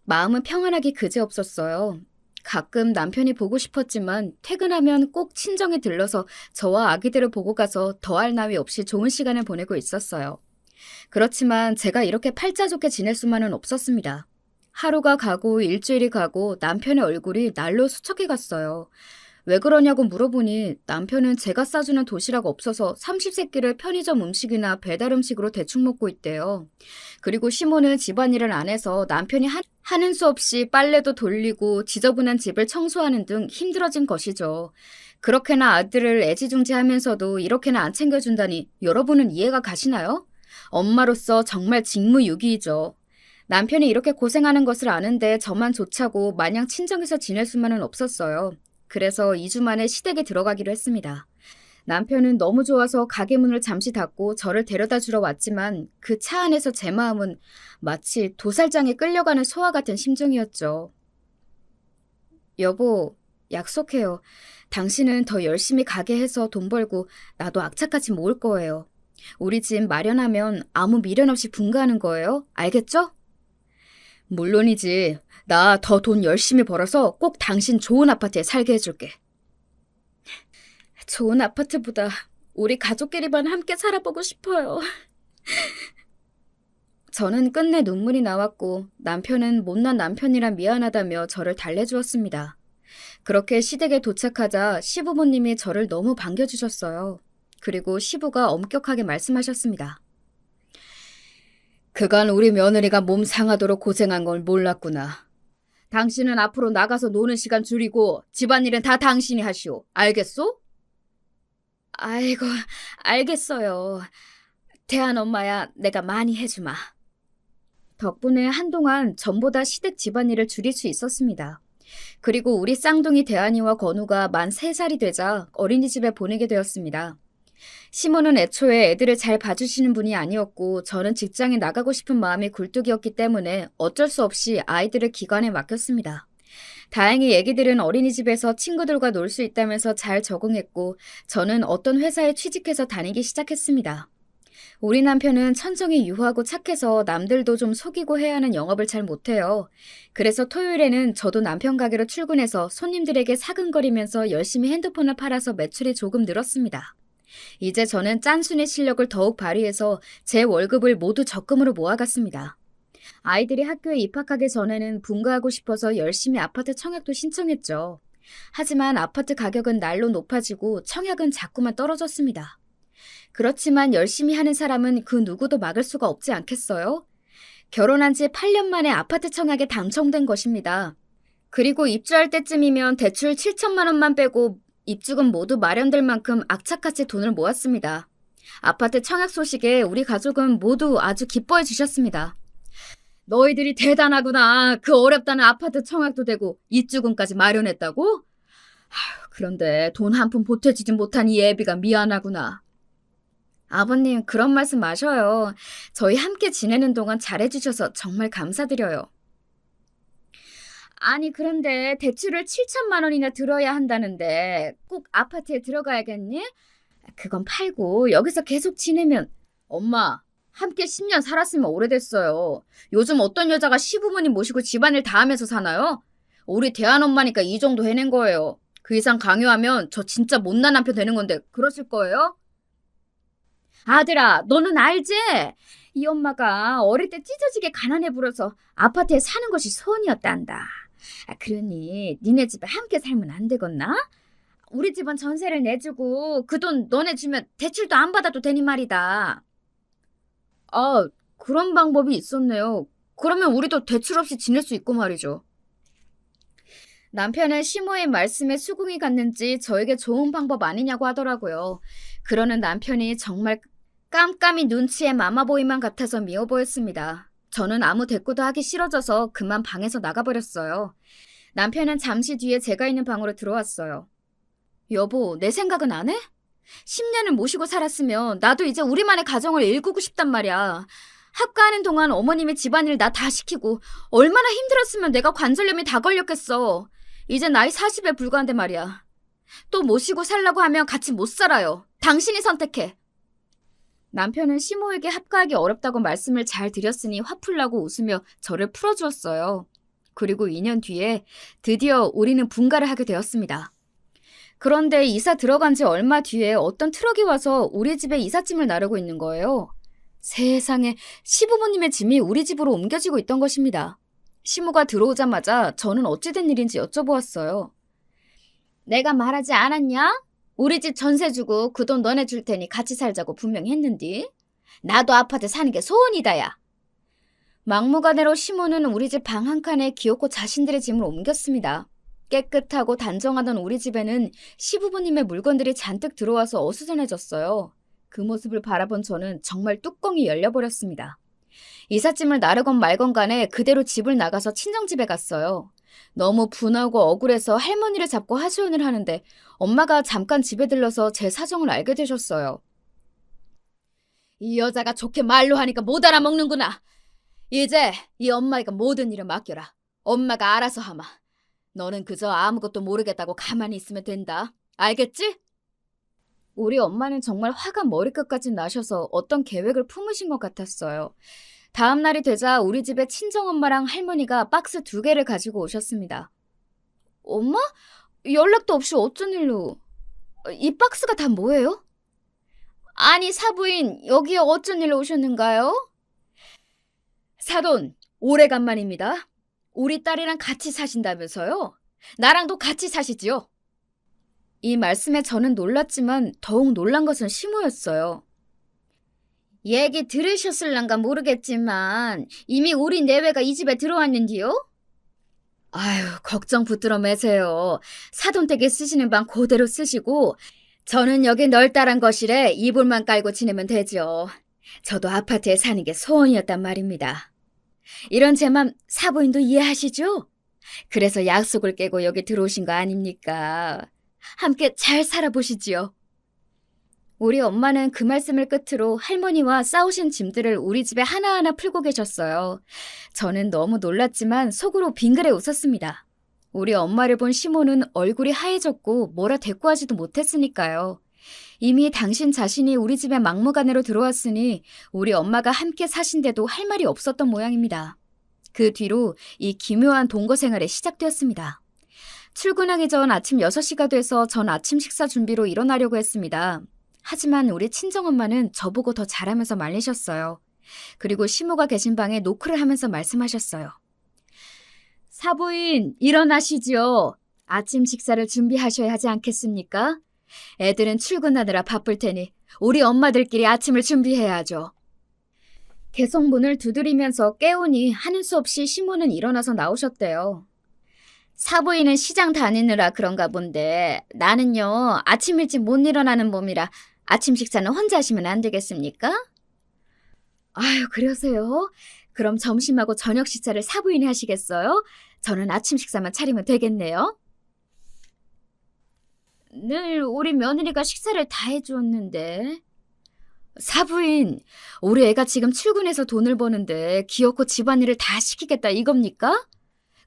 마음은 평안하기 그지없었어요. 가끔 남편이 보고 싶었지만 퇴근하면 꼭 친정에 들러서 저와 아기들을 보고 가서 더할 나위 없이 좋은 시간을 보내고 있었어요. 그렇지만 제가 이렇게 팔자 좋게 지낼 수만은 없었습니다. 하루가 가고 일주일이 가고 남편의 얼굴이 날로 수척해 갔어요. 왜 그러냐고 물어보니 남편은 제가 싸주는 도시락 없어서 30세끼를 편의점 음식이나 배달 음식으로 대충 먹고 있대요. 그리고 시모는 집안일을 안 해서 남편이 하는 수 없이 빨래도 돌리고 지저분한 집을 청소하는 등 힘들어진 것이죠. 그렇게나 아들을 애지중지하면서도 이렇게나 안 챙겨준다니 여러분은 이해가 가시나요? 엄마로서 정말 직무유기이죠. 남편이 이렇게 고생하는 것을 아는데 저만 좋자고 마냥 친정에서 지낼 수만은 없었어요. 그래서 2주 만에 시댁에 들어가기로 했습니다. 남편은 너무 좋아서 가게 문을 잠시 닫고 저를 데려다 주러 왔지만 그 차 안에서 제 마음은 마치 도살장에 끌려가는 소와 같은 심정이었죠. 여보, 약속해요. 당신은 더 열심히 가게 해서 돈 벌고 나도 악착같이 모을 거예요. 우리 집 마련하면 아무 미련 없이 분가하는 거예요. 알겠죠? 물론이지. 나 더 돈 열심히 벌어서 꼭 당신 좋은 아파트에 살게 해줄게. 좋은 아파트보다 우리 가족끼리만 함께 살아보고 싶어요. 저는 끝내 눈물이 나왔고 남편은 못난 남편이라 미안하다며 저를 달래주었습니다. 그렇게 시댁에 도착하자 시부모님이 저를 너무 반겨주셨어요. 그리고 시부가 엄격하게 말씀하셨습니다. 그간 우리 며느리가 몸 상하도록 고생한 걸 몰랐구나. 당신은 앞으로 나가서 노는 시간 줄이고 집안일은 다 당신이 하시오. 알겠소? 아이고, 알겠어요. 대한 엄마야, 내가 많이 해주마. 덕분에 한동안 전보다 시댁 집안일을 줄일 수 있었습니다. 그리고 우리 쌍둥이 대한이와 건우가 만 3살이 되자 어린이집에 보내게 되었습니다. 시모는 애초에 애들을 잘 봐주시는 분이 아니었고 저는 직장에 나가고 싶은 마음이 굴뚝이었기 때문에 어쩔 수 없이 아이들을 기관에 맡겼습니다. 다행히 애기들은 어린이집에서 친구들과 놀 수 있다면서 잘 적응했고 저는 어떤 회사에 취직해서 다니기 시작했습니다. 우리 남편은 천성이 유하고 착해서 남들도 좀 속이고 해야 하는 영업을 잘 못해요. 그래서 토요일에는 저도 남편 가게로 출근해서 손님들에게 사근거리면서 열심히 핸드폰을 팔아서 매출이 조금 늘었습니다. 이제 저는 짠순이 실력을 더욱 발휘해서 제 월급을 모두 적금으로 모아갔습니다. 아이들이 학교에 입학하기 전에는 분가하고 싶어서 열심히 아파트 청약도 신청했죠. 하지만 아파트 가격은 날로 높아지고 청약은 자꾸만 떨어졌습니다. 그렇지만 열심히 하는 사람은 그 누구도 막을 수가 없지 않겠어요? 결혼한 지 8년 만에 아파트 청약에 당첨된 것입니다. 그리고 입주할 때쯤이면 대출 7천만 원만 빼고 입주금 모두 마련될 만큼 악착같이 돈을 모았습니다. 아파트 청약 소식에 우리 가족은 모두 아주 기뻐해 주셨습니다. 너희들이 대단하구나. 그 어렵다는 아파트 청약도 되고 입주금까지 마련했다고? 그런데 돈 한 푼 보태주지 못한 이 애비가 미안하구나. 아버님, 그런 말씀 마셔요. 저희 함께 지내는 동안 잘해주셔서 정말 감사드려요. 아니, 그런데 대출을 7천만 원이나 들어야 한다는데 꼭 아파트에 들어가야겠니? 그건 팔고 여기서 계속 지내면. 엄마, 함께 10년 살았으면 오래됐어요. 요즘 어떤 여자가 시부모님 모시고 집안일 다 하면서 사나요? 우리 대한 엄마니까 이 정도 해낸 거예요. 그 이상 강요하면 저 진짜 못난 남편 되는 건데 그러실 거예요? 아들아, 너는 알지? 이 엄마가 어릴 때 찢어지게 가난해 불어서 아파트에 사는 것이 소원이었단다. 그러니 니네 집에 함께 살면 안 되겠나? 우리 집은 전세를 내주고 그 돈 너네 주면 대출도 안 받아도 되니 말이다. 아, 그런 방법이 있었네요. 그러면 우리도 대출 없이 지낼 수 있고 말이죠. 남편은 시모의 말씀에 수긍이 갔는지 저에게 좋은 방법 아니냐고 하더라고요. 그러는 남편이 정말 깜깜이 눈치의 마마보이만 같아서 미워 보였습니다. 저는 아무 대꾸도 하기 싫어져서 그만 방에서 나가버렸어요. 남편은 잠시 뒤에 제가 있는 방으로 들어왔어요. 여보, 내 생각은 안 해? 10년을 모시고 살았으면 나도 이제 우리만의 가정을 일구고 싶단 말이야. 학가하는 동안 어머님이 집안일 나 다 시키고 얼마나 힘들었으면 내가 관절염이 다 걸렸겠어. 이제 나이 40에 불과한데 말이야. 또 모시고 살라고 하면 같이 못 살아요. 당신이 선택해. 남편은 시모에게 합가하기 어렵다고 말씀을 잘 드렸으니 화풀나고 웃으며 저를 풀어주었어요. 그리고 2년 뒤에 드디어 우리는 분가를 하게 되었습니다. 그런데 이사 들어간 지 얼마 뒤에 어떤 트럭이 와서 우리 집에 이삿짐을 나르고 있는 거예요. 세상에, 시부모님의 짐이 우리 집으로 옮겨지고 있던 것입니다. 시모가 들어오자마자 저는 어찌된 일인지 여쭤보았어요. 내가 말하지 않았냐? 우리 집 전세 주고 그 돈 너네 줄 테니 같이 살자고 분명히 했는디. 나도 아파트 사는 게 소원이다야. 막무가내로 시모는 우리 집 방 한 칸에 기어코 자신들의 짐을 옮겼습니다. 깨끗하고 단정하던 우리 집에는 시부모님의 물건들이 잔뜩 들어와서 어수선해졌어요. 그 모습을 바라본 저는 정말 뚜껑이 열려버렸습니다. 이삿짐을 나르건 말건 간에 그대로 집을 나가서 친정집에 갔어요. 너무 분하고 억울해서 할머니를 잡고 하소연을 하는데 엄마가 잠깐 집에 들러서 제 사정을 알게 되셨어요. 이 여자가 좋게 말로 하니까 못 알아먹는구나. 이제 이 엄마가 모든 일을 맡겨라. 엄마가 알아서 하마. 너는 그저 아무것도 모르겠다고 가만히 있으면 된다. 알겠지? 우리 엄마는 정말 화가 머리끝까지 나셔서 어떤 계획을 품으신 것 같았어요. 다음 날이 되자 우리 집에 친정엄마랑 할머니가 박스 2개를 가지고 오셨습니다. 엄마? 연락도 없이 어쩐 일로? 이 박스가 다 뭐예요? 아니, 사부인, 여기에 어쩐 일로 오셨는가요? 사돈, 오래간만입니다. 우리 딸이랑 같이 사신다면서요? 나랑도 같이 사시지요? 이 말씀에 저는 놀랐지만 더욱 놀란 것은 시모였어요. 얘기 들으셨을란가 모르겠지만 이미 우리 내외가 이 집에 들어왔는디요? 아유, 걱정 붙들어 매세요. 사돈댁에 쓰시는 방 그대로 쓰시고 저는 여기 널따란 거실에 이불만 깔고 지내면 되죠. 저도 아파트에 사는 게 소원이었단 말입니다. 이런 제 맘 사부인도 이해하시죠? 그래서 약속을 깨고 여기 들어오신 거 아닙니까? 함께 잘 살아보시지요. 우리 엄마는 그 말씀을 끝으로 할머니와 싸우신 짐들을 우리 집에 하나하나 풀고 계셨어요. 저는 너무 놀랐지만 속으로 빙그레 웃었습니다. 우리 엄마를 본 시모는 얼굴이 하얘졌고 뭐라 대꾸하지도 못했으니까요. 이미 당신 자신이 우리 집에 막무가내로 들어왔으니 우리 엄마가 함께 사신데도 할 말이 없었던 모양입니다. 그 뒤로 이 기묘한 동거 생활이 시작되었습니다. 출근하기 전 아침 6시가 돼서 전 아침 식사 준비로 일어나려고 했습니다. 하지만 우리 친정엄마는 저보고 더 잘하면서 말리셨어요. 그리고 시모가 계신 방에 노크를 하면서 말씀하셨어요. 사부인, 일어나시지요. 아침 식사를 준비하셔야 하지 않겠습니까? 애들은 출근하느라 바쁠 테니 우리 엄마들끼리 아침을 준비해야죠. 계속 문을 두드리면서 깨우니 하는 수 없이 시모는 일어나서 나오셨대요. 사부인은 시장 다니느라 그런가 본데 나는요 아침 일찍 못 일어나는 몸이라 아침 식사는 혼자 하시면 안 되겠습니까? 아유, 그러세요? 그럼 점심하고 저녁 식사를 사부인이 하시겠어요? 저는 아침 식사만 차리면 되겠네요. 늘 우리 며느리가 식사를 다 해주었는데. 사부인, 우리 애가 지금 출근해서 돈을 버는데 기어코 집안일을 다 시키겠다 이겁니까?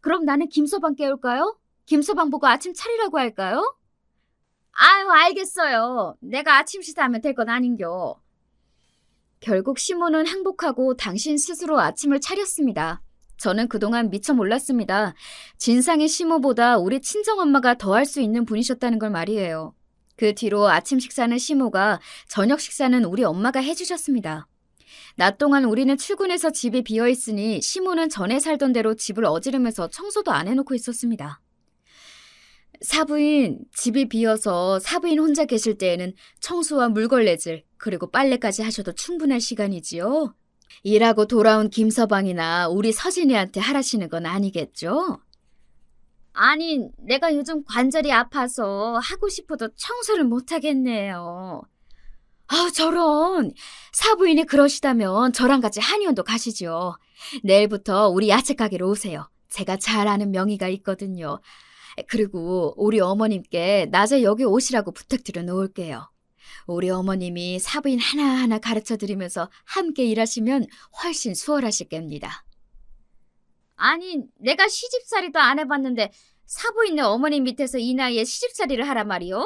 그럼 나는 김서방 깨울까요? 김서방 보고 아침 차리라고 할까요? 아유, 알겠어요. 내가 아침 식사하면 될 건 아닌겨. 결국 시모는 항복하고 당신 스스로 아침을 차렸습니다. 저는 그동안 미처 몰랐습니다. 진상의 시모보다 우리 친정엄마가 더 할 수 있는 분이셨다는 걸 말이에요. 그 뒤로 아침 식사는 시모가, 저녁 식사는 우리 엄마가 해주셨습니다. 낮 동안 우리는 출근해서 집이 비어있으니 시모는 전에 살던 대로 집을 어지르면서 청소도 안 해놓고 있었습니다. 사부인, 집이 비어서 사부인 혼자 계실 때에는 청소와 물걸레질, 그리고 빨래까지 하셔도 충분할 시간이지요. 일하고 돌아온 김서방이나 우리 서진이한테 하라시는 건 아니겠죠? 아니, 내가 요즘 관절이 아파서 하고 싶어도 청소를 못하겠네요. 아우, 저런. 사부인이 그러시다면 저랑 같이 한의원도 가시죠. 내일부터 우리 야채 가게로 오세요. 제가 잘 아는 명의가 있거든요. 그리고 우리 어머님께 낮에 여기 오시라고 부탁드려 놓을게요. 우리 어머님이 사부인 하나하나 가르쳐드리면서 함께 일하시면 훨씬 수월하실 겁니다. 아니, 내가 시집살이도 안 해봤는데 사부인네 어머님 밑에서 이 나이에 시집살이를 하란 말이요?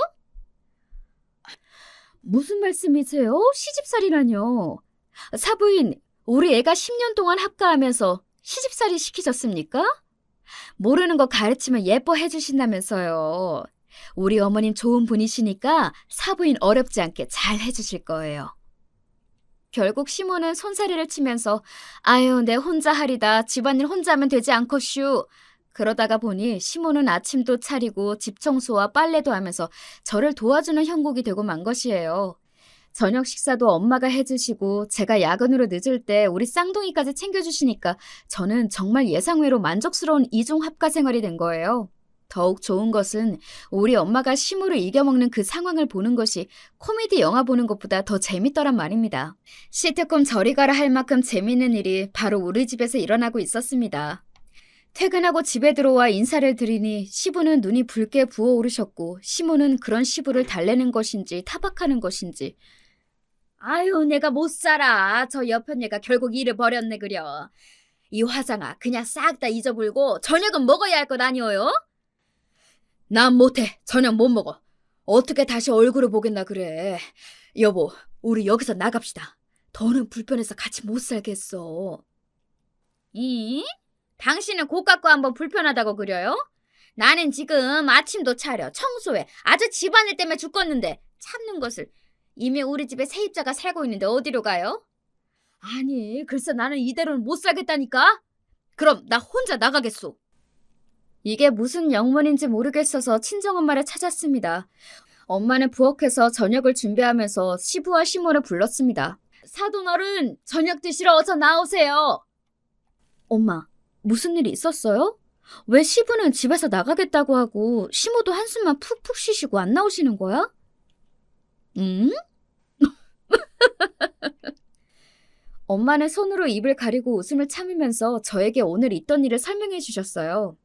무슨 말씀이세요? 시집살이라뇨. 사부인, 우리 애가 10년 동안 합가하면서 시집살이 시키셨습니까? 모르는 거 가르치면 예뻐해 주신다면서요. 우리 어머님 좋은 분이시니까 사부인 어렵지 않게 잘 해주실 거예요. 결국 시모는 손사래를 치면서 아유, 내 혼자 하리다. 집안일 혼자 하면 되지 않겠슈. 그러다가 보니 시모는 아침도 차리고 집 청소와 빨래도 하면서 저를 도와주는 형국이 되고 만 것이에요. 저녁 식사도 엄마가 해주시고 제가 야근으로 늦을 때 우리 쌍둥이까지 챙겨주시니까 저는 정말 예상외로 만족스러운 이중 합가 생활이 된 거예요. 더욱 좋은 것은 우리 엄마가 시무를 이겨먹는 그 상황을 보는 것이 코미디 영화 보는 것보다 더 재밌더란 말입니다. 시트콤 저리 가라 할 만큼 재밌는 일이 바로 우리 집에서 일어나고 있었습니다. 퇴근하고 집에 들어와 인사를 드리니 시부는 눈이 붉게 부어오르셨고 시모는 그런 시부를 달래는 것인지 타박하는 것인지 아유, 내가 못 살아. 저 옆엔 얘가 결국 일을 버렸네 그려. 이 화장아, 그냥 싹 다 잊어불고 저녁은 먹어야 할 것 아니오요? 난 못해. 저녁 못 먹어. 어떻게 다시 얼굴을 보겠나 그래. 여보, 우리 여기서 나갑시다. 더는 불편해서 같이 못 살겠어. 이? 당신은 고갖고 한번 불편하다고 그려요? 나는 지금 아침도 차려, 청소해. 아주 집안일 때문에 죽겠는데 참는 것을. 이미 우리 집에 세입자가 살고 있는데 어디로 가요? 아니, 글쎄 나는 이대로는 못 살겠다니까? 그럼 나 혼자 나가겠소. 이게 무슨 영문인지 모르겠어서 친정엄마를 찾았습니다. 엄마는 부엌에서 저녁을 준비하면서 시부와 시모를 불렀습니다. 사돈어른, 저녁 드시러 어서 나오세요. 엄마, 무슨 일이 있었어요? 왜 시부는 집에서 나가겠다고 하고 시모도 한숨만 푹푹 쉬시고 안 나오시는 거야? 응? 엄마는 손으로 입을 가리고 웃음을 참으면서 저에게 오늘 있던 일을 설명해 주셨어요.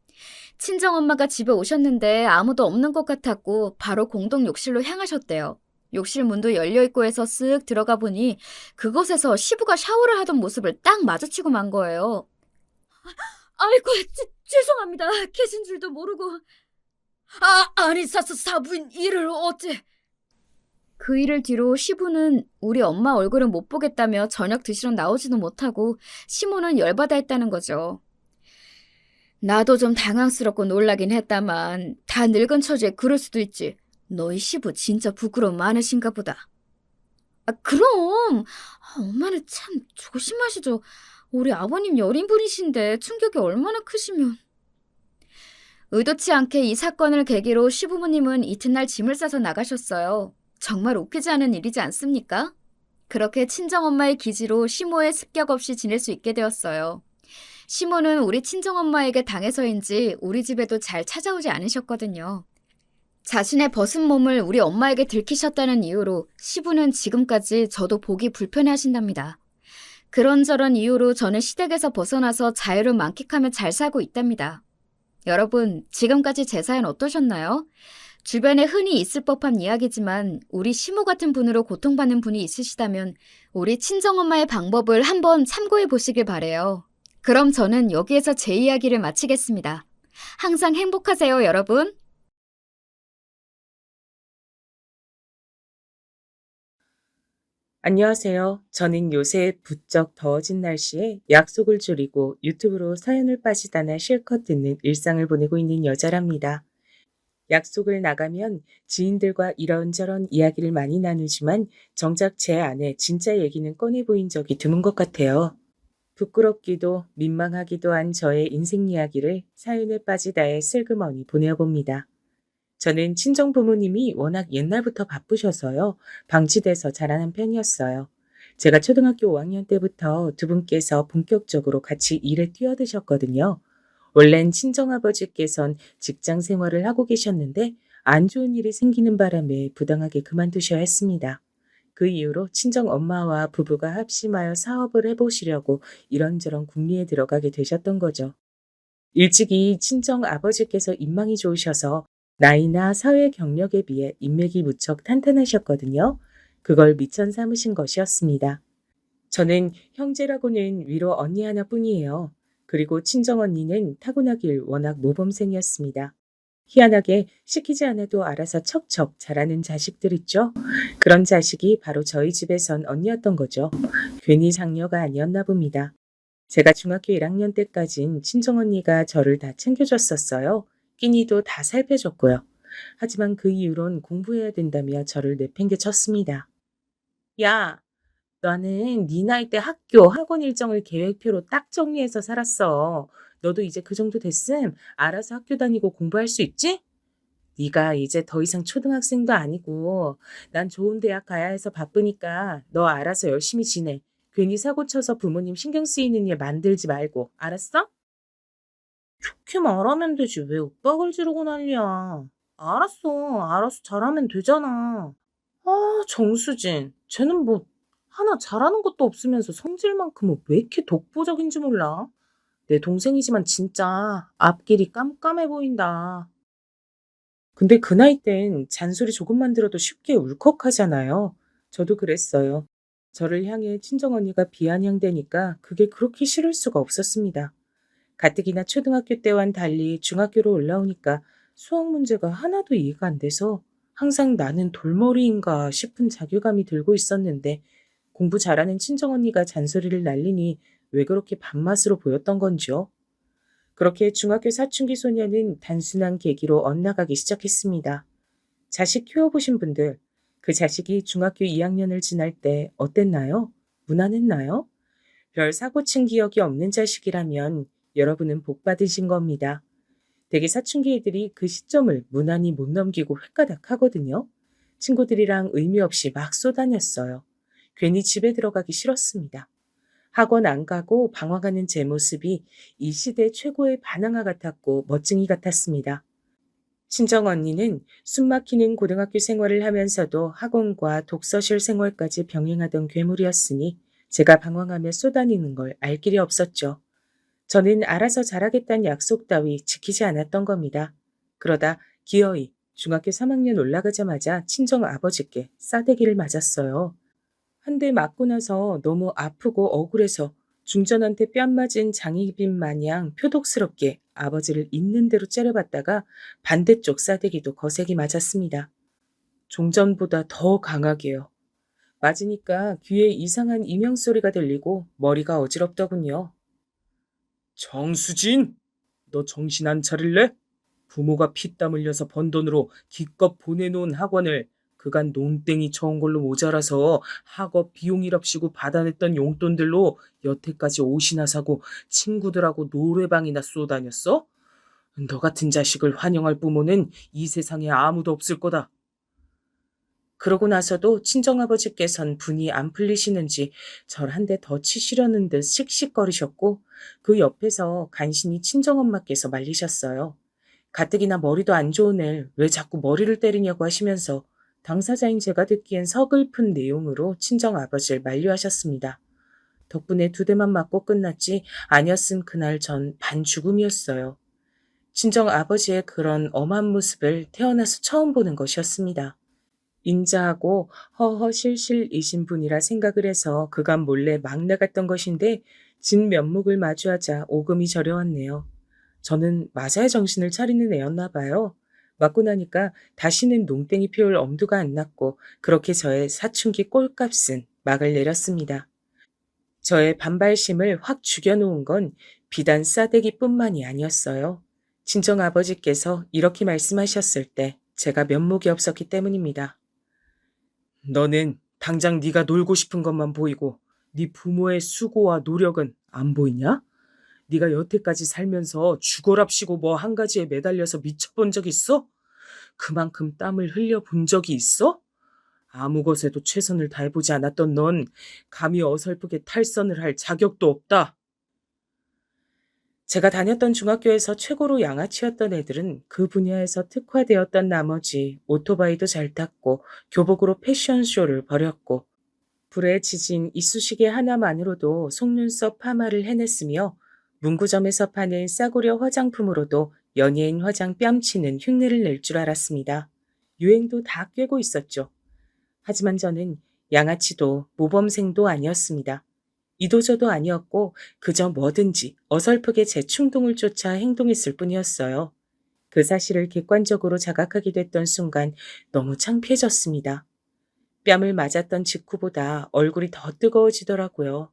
친정엄마가 집에 오셨는데 아무도 없는 것 같았고 바로 공동 욕실로 향하셨대요. 욕실 문도 열려있고 해서 쓱 들어가 보니 그곳에서 시부가 샤워를 하던 모습을 딱 마주치고 만 거예요. 아이고, 죄송합니다. 계신 줄도 모르고. 아니, 사부인 일을 어째. 그 일을 뒤로 시부는 우리 엄마 얼굴은 못 보겠다며 저녁 드시러 나오지도 못하고 시모는 열받아 했다는 거죠. 나도 좀 당황스럽고 놀라긴 했다만 다 늙은 처지에 그럴 수도 있지. 너희 시부 진짜 부끄러움 많으신가 보다. 그럼 엄마는 참 조심하시죠. 우리 아버님 여린분이신데 충격이 얼마나 크시면. 의도치 않게 이 사건을 계기로 시부모님은 이튿날 짐을 싸서 나가셨어요. 정말 웃기지 않은 일이지 않습니까? 그렇게 친정엄마의 기지로 시모의 습격 없이 지낼 수 있게 되었어요. 시모는 우리 친정엄마에게 당해서인지 우리 집에도 잘 찾아오지 않으셨거든요. 자신의 벗은 몸을 우리 엄마에게 들키셨다는 이유로 시부는 지금까지 저도 보기 불편해하신답니다. 그런저런 이유로 저는 시댁에서 벗어나서 자유를 만끽하며 잘 살고 있답니다. 여러분, 지금까지 제 사연 어떠셨나요? 주변에 흔히 있을 법한 이야기지만 우리 시모 같은 분으로 고통받는 분이 있으시다면 우리 친정엄마의 방법을 한번 참고해 보시길 바래요. 그럼 저는 여기에서 제 이야기를 마치겠습니다. 항상 행복하세요, 여러분. 안녕하세요. 저는 요새 부쩍 더워진 날씨에 약속을 줄이고 유튜브로 사연을 빠지다나 실컷 듣는 일상을 보내고 있는 여자랍니다. 약속을 나가면 지인들과 이런저런 이야기를 많이 나누지만 정작 제 안에 진짜 얘기는 꺼내 보인 적이 드문 것 같아요. 부끄럽기도 민망하기도 한 저의 인생 이야기를 사연에 빠지다에 슬그머니 보내어봅니다. 저는 친정 부모님이 워낙 옛날부터 바쁘셔서요. 방치돼서 자라는 편이었어요. 제가 초등학교 5학년 때부터 두 분께서 본격적으로 같이 일에 뛰어드셨거든요. 원래는 친정아버지께선 직장 생활을 하고 계셨는데 안 좋은 일이 생기는 바람에 부당하게 그만두셔야 했습니다. 그 이후로 친정 엄마와 부부가 합심하여 사업을 해보시려고 이런저런 궁리에 들어가게 되셨던 거죠. 일찍이 친정 아버지께서 인망이 좋으셔서 나이나 사회 경력에 비해 인맥이 무척 탄탄하셨거든요. 그걸 미천 삼으신 것이었습니다. 저는 형제라고는 위로 언니 하나뿐이에요. 그리고 친정언니는 타고나길 워낙 모범생이었습니다. 희한하게 시키지 않아도 알아서 척척 자라는 자식들 있죠? 그런 자식이 바로 저희 집에선 언니였던 거죠. 괜히 장녀가 아니었나 봅니다. 제가 중학교 1학년 때까진 친정언니가 저를 다 챙겨줬었어요. 끼니도 다 살펴줬고요. 하지만 그 이후론 공부해야 된다며 저를 내팽개쳤습니다. 야, 나는 네 나이 때 학교, 학원 일정을 계획표로 딱 정리해서 살았어. 너도 이제 그 정도 됐음. 알아서 학교 다니고 공부할 수 있지? 네가 이제 더 이상 초등학생도 아니고 난 좋은 대학 가야 해서 바쁘니까 너 알아서 열심히 지내. 괜히 사고 쳐서 부모님 신경 쓰이는 일 만들지 말고. 알았어? 좋게 말하면 되지. 왜 윽박을 지르고 난리야. 알았어. 잘하면 되잖아. 아, 정수진. 쟤는 뭐 하나 잘하는 것도 없으면서 성질만큼은 왜 이렇게 독보적인지 몰라. 내 동생이지만 진짜 앞길이 깜깜해 보인다. 근데 그 나이 땐 잔소리 조금만 들어도 쉽게 울컥하잖아요. 저도 그랬어요. 저를 향해 친정언니가 비아냥대니까 그게 그렇게 싫을 수가 없었습니다. 가뜩이나 초등학교 때와는 달리 중학교로 올라오니까 수학 문제가 하나도 이해가 안 돼서 항상 나는 돌머리인가 싶은 자괴감이 들고 있었는데 공부 잘하는 친정언니가 잔소리를 날리니 왜 그렇게 밥맛으로 보였던 건지요. 그렇게 중학교 사춘기 소녀는 단순한 계기로 엇나가기 시작했습니다. 자식 키워보신 분들, 그 자식이 중학교 2학년을 지날 때 어땠나요? 무난했나요? 별 사고 친 기억이 없는 자식이라면 여러분은 복 받으신 겁니다. 되게 사춘기 애들이 그 시점을 무난히 못 넘기고 획가닥 하거든요. 친구들이랑 의미 없이 막 쏘다녔어요. 괜히 집에 들어가기 싫었습니다. 학원 안 가고 방황하는 제 모습이 이 시대 최고의 반항아 같았고 멋쟁이 같았습니다. 친정 언니는 숨막히는 고등학교 생활을 하면서도 학원과 독서실 생활까지 병행하던 괴물이었으니 제가 방황하며 쏘다니는 걸 알 길이 없었죠. 저는 알아서 잘하겠다는 약속 따위 지키지 않았던 겁니다. 그러다 기어이 중학교 3학년 올라가자마자 친정 아버지께 싸대기를 맞았어요. 한 대 맞고 나서 너무 아프고 억울해서 중전한테 뺨 맞은 장희빈 마냥 표독스럽게 아버지를 있는 대로 째려봤다가 반대쪽 싸대기도 거세게 맞았습니다. 종전보다 더 강하게요. 맞으니까 귀에 이상한 이명소리가 들리고 머리가 어지럽더군요. 정수진! 너 정신 안 차릴래? 부모가 피땀 흘려서 번 돈으로 기껏 보내놓은 학원을 그간 농땡이 쳐온 걸로 모자라서 학업 비용이랍시고 받아냈던 용돈들로 여태까지 옷이나 사고 친구들하고 노래방이나 쏘다녔어? 너 같은 자식을 환영할 부모는 이 세상에 아무도 없을 거다. 그러고 나서도 친정아버지께선 분이 안 풀리시는지 절 한 대 더 치시려는 듯 씩씩거리셨고 그 옆에서 간신히 친정엄마께서 말리셨어요. 가뜩이나 머리도 안 좋은 애 왜 자꾸 머리를 때리냐고 하시면서 당사자인 제가 듣기엔 서글픈 내용으로 친정아버지를 만류하셨습니다. 덕분에 두 대만 맞고 끝났지 아니었음 그날 전 반죽음이었어요. 친정아버지의 그런 엄한 모습을 태어나서 처음 보는 것이었습니다. 인자하고 허허실실이신 분이라 생각을 해서 그간 몰래 막 나갔던 것인데 진 면목을 마주하자 오금이 저려왔네요. 저는 맞아야 정신을 차리는 애였나 봐요. 맞고 나니까 다시는 농땡이 피울 엄두가 안 났고 그렇게 저의 사춘기 꼴값은 막을 내렸습니다. 저의 반발심을 확 죽여놓은 건 비단 싸대기뿐만이 아니었어요. 친정아버지께서 이렇게 말씀하셨을 때 제가 면목이 없었기 때문입니다. 너는 당장 네가 놀고 싶은 것만 보이고 네 부모의 수고와 노력은 안 보이냐? 네가 여태까지 살면서 죽어랍시고 뭐 한 가지에 매달려서 미쳐본 적 있어? 그만큼 땀을 흘려본 적이 있어? 아무 것에도 최선을 다해보지 않았던 넌 감히 어설프게 탈선을 할 자격도 없다. 제가 다녔던 중학교에서 최고로 양아치였던 애들은 그 분야에서 특화되었던 나머지 오토바이도 잘 탔고 교복으로 패션쇼를 벌였고 불에 지진 이쑤시개 하나만으로도 속눈썹 파마를 해냈으며 문구점에서 파는 싸구려 화장품으로도 연예인 화장 뺨치는 흉내를 낼 줄 알았습니다. 유행도 다 꿰고 있었죠. 하지만 저는 양아치도 모범생도 아니었습니다. 이도저도 아니었고 그저 뭐든지 어설프게 제 충동을 쫓아 행동했을 뿐이었어요. 그 사실을 객관적으로 자각하게 됐던 순간 너무 창피해졌습니다. 뺨을 맞았던 직후보다 얼굴이 더 뜨거워지더라고요.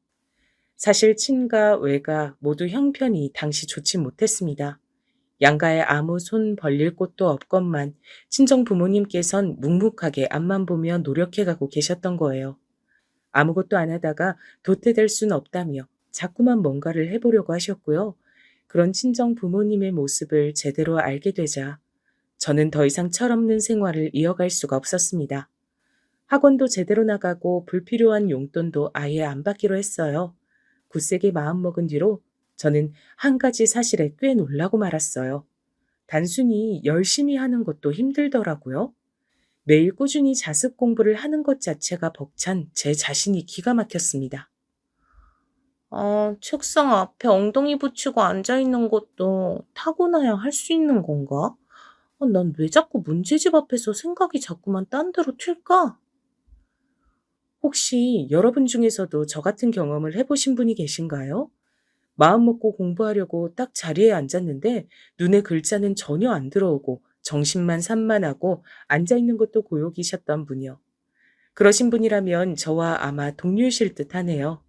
사실 친가, 외가 모두 형편이 당시 좋지 못했습니다. 양가에 아무 손 벌릴 곳도 없건만 친정 부모님께선 묵묵하게 앞만 보며 노력해가고 계셨던 거예요. 아무것도 안 하다가 도태될 순 없다며 자꾸만 뭔가를 해보려고 하셨고요. 그런 친정 부모님의 모습을 제대로 알게 되자 저는 더 이상 철없는 생활을 이어갈 수가 없었습니다. 학원도 제대로 나가고 불필요한 용돈도 아예 안 받기로 했어요. 굳세게 마음먹은 뒤로 저는 한 가지 사실에 꽤 놀라고 말았어요. 단순히 열심히 하는 것도 힘들더라고요. 매일 꾸준히 자습 공부를 하는 것 자체가 벅찬 제 자신이 기가 막혔습니다. 책상 앞에 엉덩이 붙이고 앉아있는 것도 타고나야 할 수 있는 건가? 난 왜 자꾸 문제집 앞에서 생각이 자꾸만 딴 데로 튈까? 혹시 여러분 중에서도 저 같은 경험을 해보신 분이 계신가요? 마음 먹고 공부하려고 딱 자리에 앉았는데 눈에 글자는 전혀 안 들어오고 정신만 산만하고 앉아있는 것도 고역이셨던 분이요. 그러신 분이라면 저와 아마 동료이실 듯 하네요.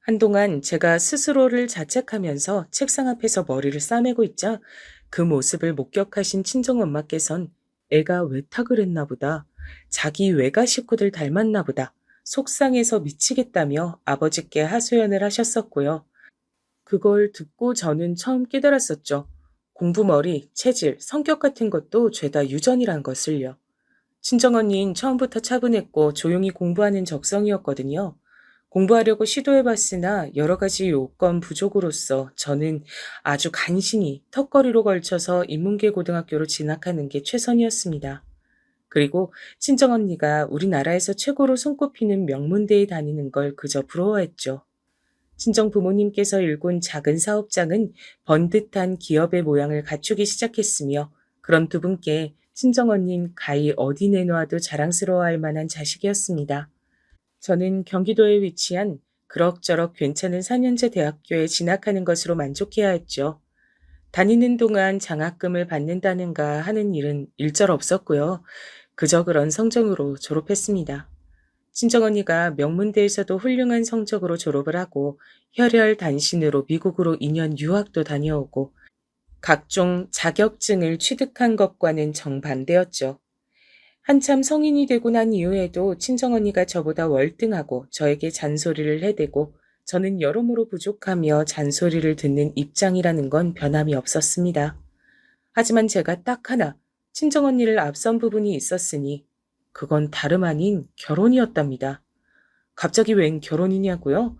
한동안 제가 스스로를 자책하면서 책상 앞에서 머리를 싸매고 있자 그 모습을 목격하신 친정엄마께선 애가 외탁을 했나 보다. 자기 외가 식구들 닮았나 보다. 속상해서 미치겠다며 아버지께 하소연을 하셨었고요. 그걸 듣고 저는 처음 깨달았었죠. 공부머리, 체질, 성격 같은 것도 죄다 유전이란 것을요. 친정언니는 처음부터 차분했고 조용히 공부하는 적성이었거든요. 공부하려고 시도해봤으나 여러 가지 요건 부족으로서 저는 아주 간신히 턱걸이로 걸쳐서 인문계 고등학교로 진학하는 게 최선이었습니다. 그리고 친정언니가 우리나라에서 최고로 손꼽히는 명문대에 다니는 걸 그저 부러워했죠. 친정 부모님께서 일군 작은 사업장은 번듯한 기업의 모양을 갖추기 시작했으며 그런 두 분께 친정언니는 가히 어디 내놓아도 자랑스러워할 만한 자식이었습니다. 저는 경기도에 위치한 그럭저럭 괜찮은 4년제 대학교에 진학하는 것으로 만족해야 했죠. 다니는 동안 장학금을 받는다는가 하는 일은 일절 없었고요. 그저 그런 성적으로 졸업했습니다. 친정언니가 명문대에서도 훌륭한 성적으로 졸업을 하고 혈혈단신으로 미국으로 2년 유학도 다녀오고 각종 자격증을 취득한 것과는 정반대였죠. 한참 성인이 되고 난 이후에도 친정언니가 저보다 월등하고 저에게 잔소리를 해대고 저는 여러모로 부족하며 잔소리를 듣는 입장이라는 건 변함이 없었습니다. 하지만 제가 딱 하나 친정언니를 앞선 부분이 있었으니 그건 다름 아닌 결혼이었답니다. 갑자기 웬 결혼이냐고요?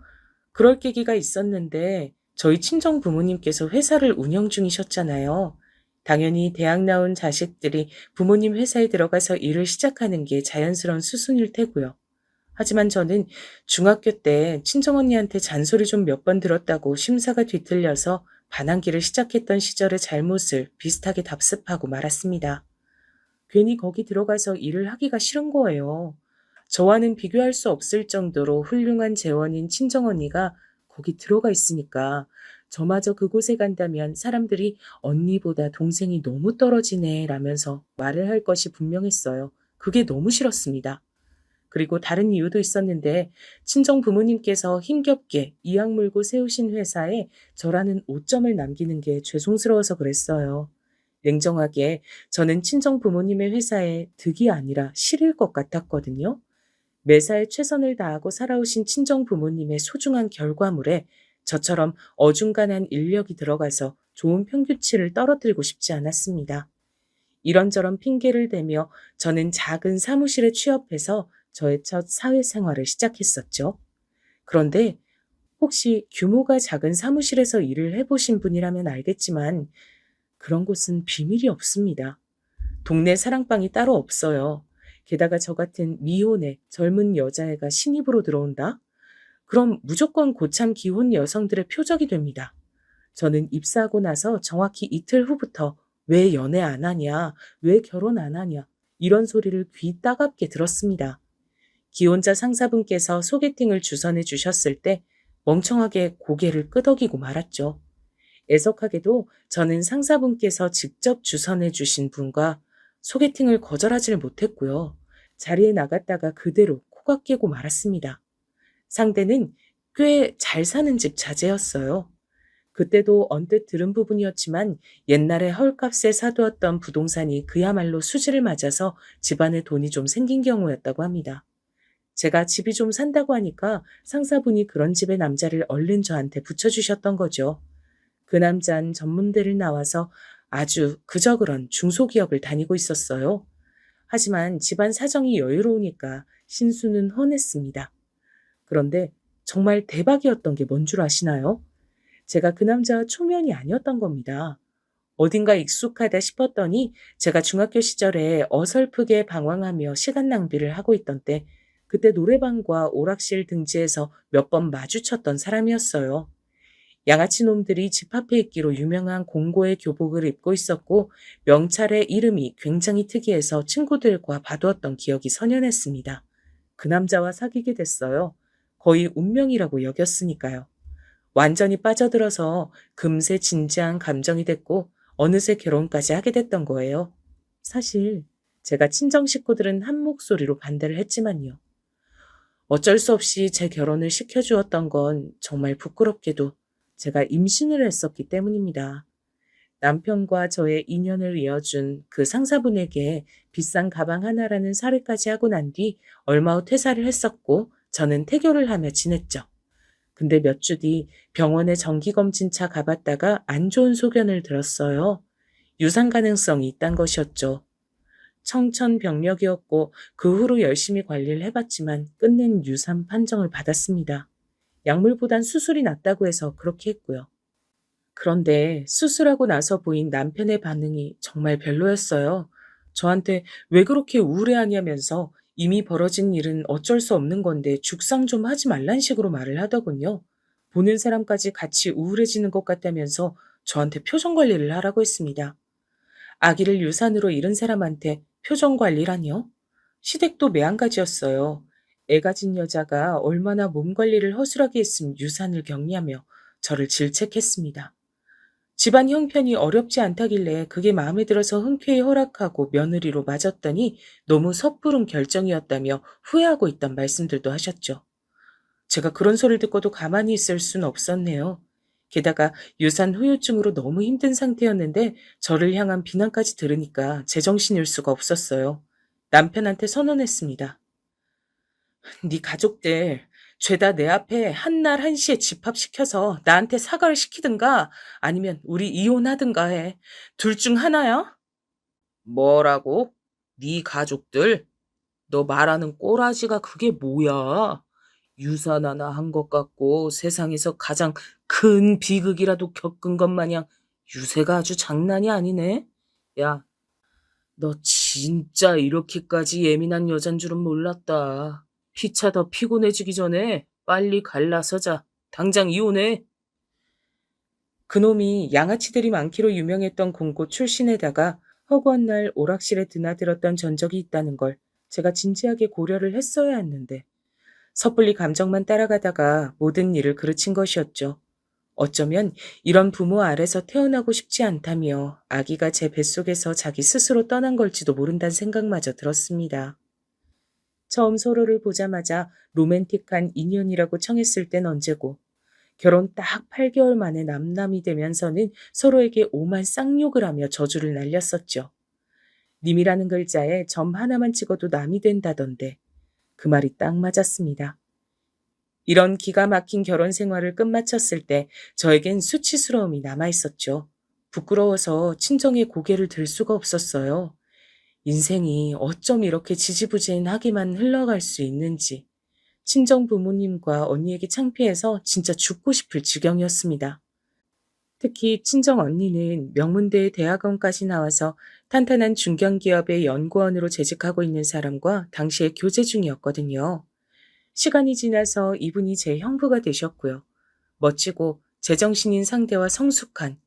그럴 계기가 있었는데 저희 친정 부모님께서 회사를 운영 중이셨잖아요. 당연히 대학 나온 자식들이 부모님 회사에 들어가서 일을 시작하는 게 자연스러운 수순일 테고요. 하지만 저는 중학교 때 친정언니한테 잔소리 좀 몇 번 들었다고 심사가 뒤틀려서 반항기를 시작했던 시절의 잘못을 비슷하게 답습하고 말았습니다. 괜히 거기 들어가서 일을 하기가 싫은 거예요. 저와는 비교할 수 없을 정도로 훌륭한 재원인 친정언니가 거기 들어가 있으니까 저마저 그곳에 간다면 사람들이 언니보다 동생이 너무 떨어지네 라면서 말을 할 것이 분명했어요. 그게 너무 싫었습니다. 그리고 다른 이유도 있었는데 친정 부모님께서 힘겹게 이악 물고 세우신 회사에 저라는 오점을 남기는 게 죄송스러워서 그랬어요. 냉정하게 저는 친정 부모님의 회사에 득이 아니라 실일 것 같았거든요. 매사에 최선을 다하고 살아오신 친정 부모님의 소중한 결과물에 저처럼 어중간한 인력이 들어가서 좋은 평균치를 떨어뜨리고 싶지 않았습니다. 이런저런 핑계를 대며 저는 작은 사무실에 취업해서 저의 첫 사회생활을 시작했었죠. 그런데 혹시 규모가 작은 사무실에서 일을 해보신 분이라면 알겠지만 그런 곳은 비밀이 없습니다. 동네 사랑방이 따로 없어요. 게다가 저 같은 미혼의 젊은 여자애가 신입으로 들어온다? 그럼 무조건 고참 기혼 여성들의 표적이 됩니다. 저는 입사하고 나서 정확히 이틀 후부터 왜 연애 안 하냐, 왜 결혼 안 하냐, 이런 소리를 귀 따갑게 들었습니다. 기혼자 상사분께서 소개팅을 주선해 주셨을 때 멍청하게 고개를 끄덕이고 말았죠. 애석하게도 저는 상사분께서 직접 주선해 주신 분과 소개팅을 거절하지를 못했고요. 자리에 나갔다가 그대로 코가 깨고 말았습니다. 상대는 꽤 잘 사는 집 자제였어요. 그때도 언뜻 들은 부분이었지만 옛날에 헐값에 사두었던 부동산이 그야말로 수지를 맞아서 집안에 돈이 좀 생긴 경우였다고 합니다. 제가 집이 좀 산다고 하니까 상사분이 그런 집의 남자를 얼른 저한테 붙여주셨던 거죠. 그 남자는 전문대를 나와서 아주 그저 그런 중소기업을 다니고 있었어요. 하지만 집안 사정이 여유로우니까 신수는 훤했습니다. 그런데 정말 대박이었던 게 뭔 줄 아시나요? 제가 그 남자와 초면이 아니었던 겁니다. 어딘가 익숙하다 싶었더니 제가 중학교 시절에 어설프게 방황하며 시간 낭비를 하고 있던 때 그때 노래방과 오락실 등지에서 몇 번 마주쳤던 사람이었어요. 양아치 놈들이 집 앞에 있기로 유명한 공고의 교복을 입고 있었고 명찰의 이름이 굉장히 특이해서 친구들과 봐두었던 기억이 선연했습니다. 그 남자와 사귀게 됐어요. 거의 운명이라고 여겼으니까요. 완전히 빠져들어서 금세 진지한 감정이 됐고 어느새 결혼까지 하게 됐던 거예요. 사실 제가 친정 식구들은 한 목소리로 반대를 했지만요. 어쩔 수 없이 제 결혼을 시켜주었던 건 정말 부끄럽게도 제가 임신을 했었기 때문입니다. 남편과 저의 인연을 이어준 그 상사분에게 비싼 가방 하나라는 사례까지 하고 난 뒤 얼마 후 퇴사를 했었고 저는 태교를 하며 지냈죠. 근데 몇 주 뒤 병원에 정기검진차 가봤다가 안 좋은 소견을 들었어요. 유산 가능성이 있단 것이었죠. 청천벽력이었고 그 후로 열심히 관리를 해봤지만 끝낸 유산 판정을 받았습니다. 약물보단 수술이 낫다고 해서 그렇게 했고요. 그런데 수술하고 나서 보인 남편의 반응이 정말 별로였어요. 저한테 왜 그렇게 우울해하냐면서 이미 벌어진 일은 어쩔 수 없는 건데 죽상 좀 하지 말란 식으로 말을 하더군요. 보는 사람까지 같이 우울해지는 것 같다면서 저한테 표정 관리를 하라고 했습니다. 아기를 유산으로 잃은 사람한테 표정 관리라니요? 시댁도 매한가지였어요. 애 가진 여자가 얼마나 몸 관리를 허술하게 했으면 유산을 격리하며 저를 질책했습니다. 집안 형편이 어렵지 않다길래 그게 마음에 들어서 흔쾌히 허락하고 며느리로 맞았더니 너무 섣부른 결정이었다며 후회하고 있단 말씀들도 하셨죠. 제가 그런 소리를 듣고도 가만히 있을 순 없었네요. 게다가 유산 후유증으로 너무 힘든 상태였는데 저를 향한 비난까지 들으니까 제정신일 수가 없었어요. 남편한테 선언했습니다. 네 가족들 죄다 내 앞에 한날 한시에 집합시켜서 나한테 사과를 시키든가 아니면 우리 이혼하든가 해. 둘 중 하나야? 뭐라고? 네 가족들? 너 말하는 꼬라지가 그게 뭐야? 유산 하나 한 것 같고 세상에서 가장 큰 비극이라도 겪은 것 마냥 유세가 아주 장난이 아니네. 야, 너 진짜 이렇게까지 예민한 여잔 줄은 몰랐다. 피차 더 피곤해지기 전에 빨리 갈라서자. 당장 이혼해. 그놈이 양아치들이 많기로 유명했던 공고 출신에다가 허구한 날 오락실에 드나들었던 전적이 있다는 걸 제가 진지하게 고려를 했어야 했는데 섣불리 감정만 따라가다가 모든 일을 그르친 것이었죠. 어쩌면 이런 부모 아래서 태어나고 싶지 않다며 아기가 제 뱃속에서 자기 스스로 떠난 걸지도 모른다는 생각마저 들었습니다. 처음 서로를 보자마자 로맨틱한 인연이라고 청했을 땐 언제고 결혼 딱 8개월 만에 남남이 되면서는 서로에게 오만 쌍욕을 하며 저주를 날렸었죠. 님이라는 글자에 점 하나만 찍어도 남이 된다던데 그 말이 딱 맞았습니다. 이런 기가 막힌 결혼 생활을 끝마쳤을 때 저에겐 수치스러움이 남아있었죠. 부끄러워서 친정에 고개를 들 수가 없었어요. 인생이 어쩜 이렇게 지지부진하게만 흘러갈 수 있는지. 친정 부모님과 언니에게 창피해서 진짜 죽고 싶을 지경이었습니다. 특히 친정 언니는 명문대 대학원까지 나와서 탄탄한 중견기업의 연구원으로 재직하고 있는 사람과 당시에 교제 중이었거든요. 시간이 지나서 이분이 제 형부가 되셨고요. 멋지고 제정신인 상대와 성숙한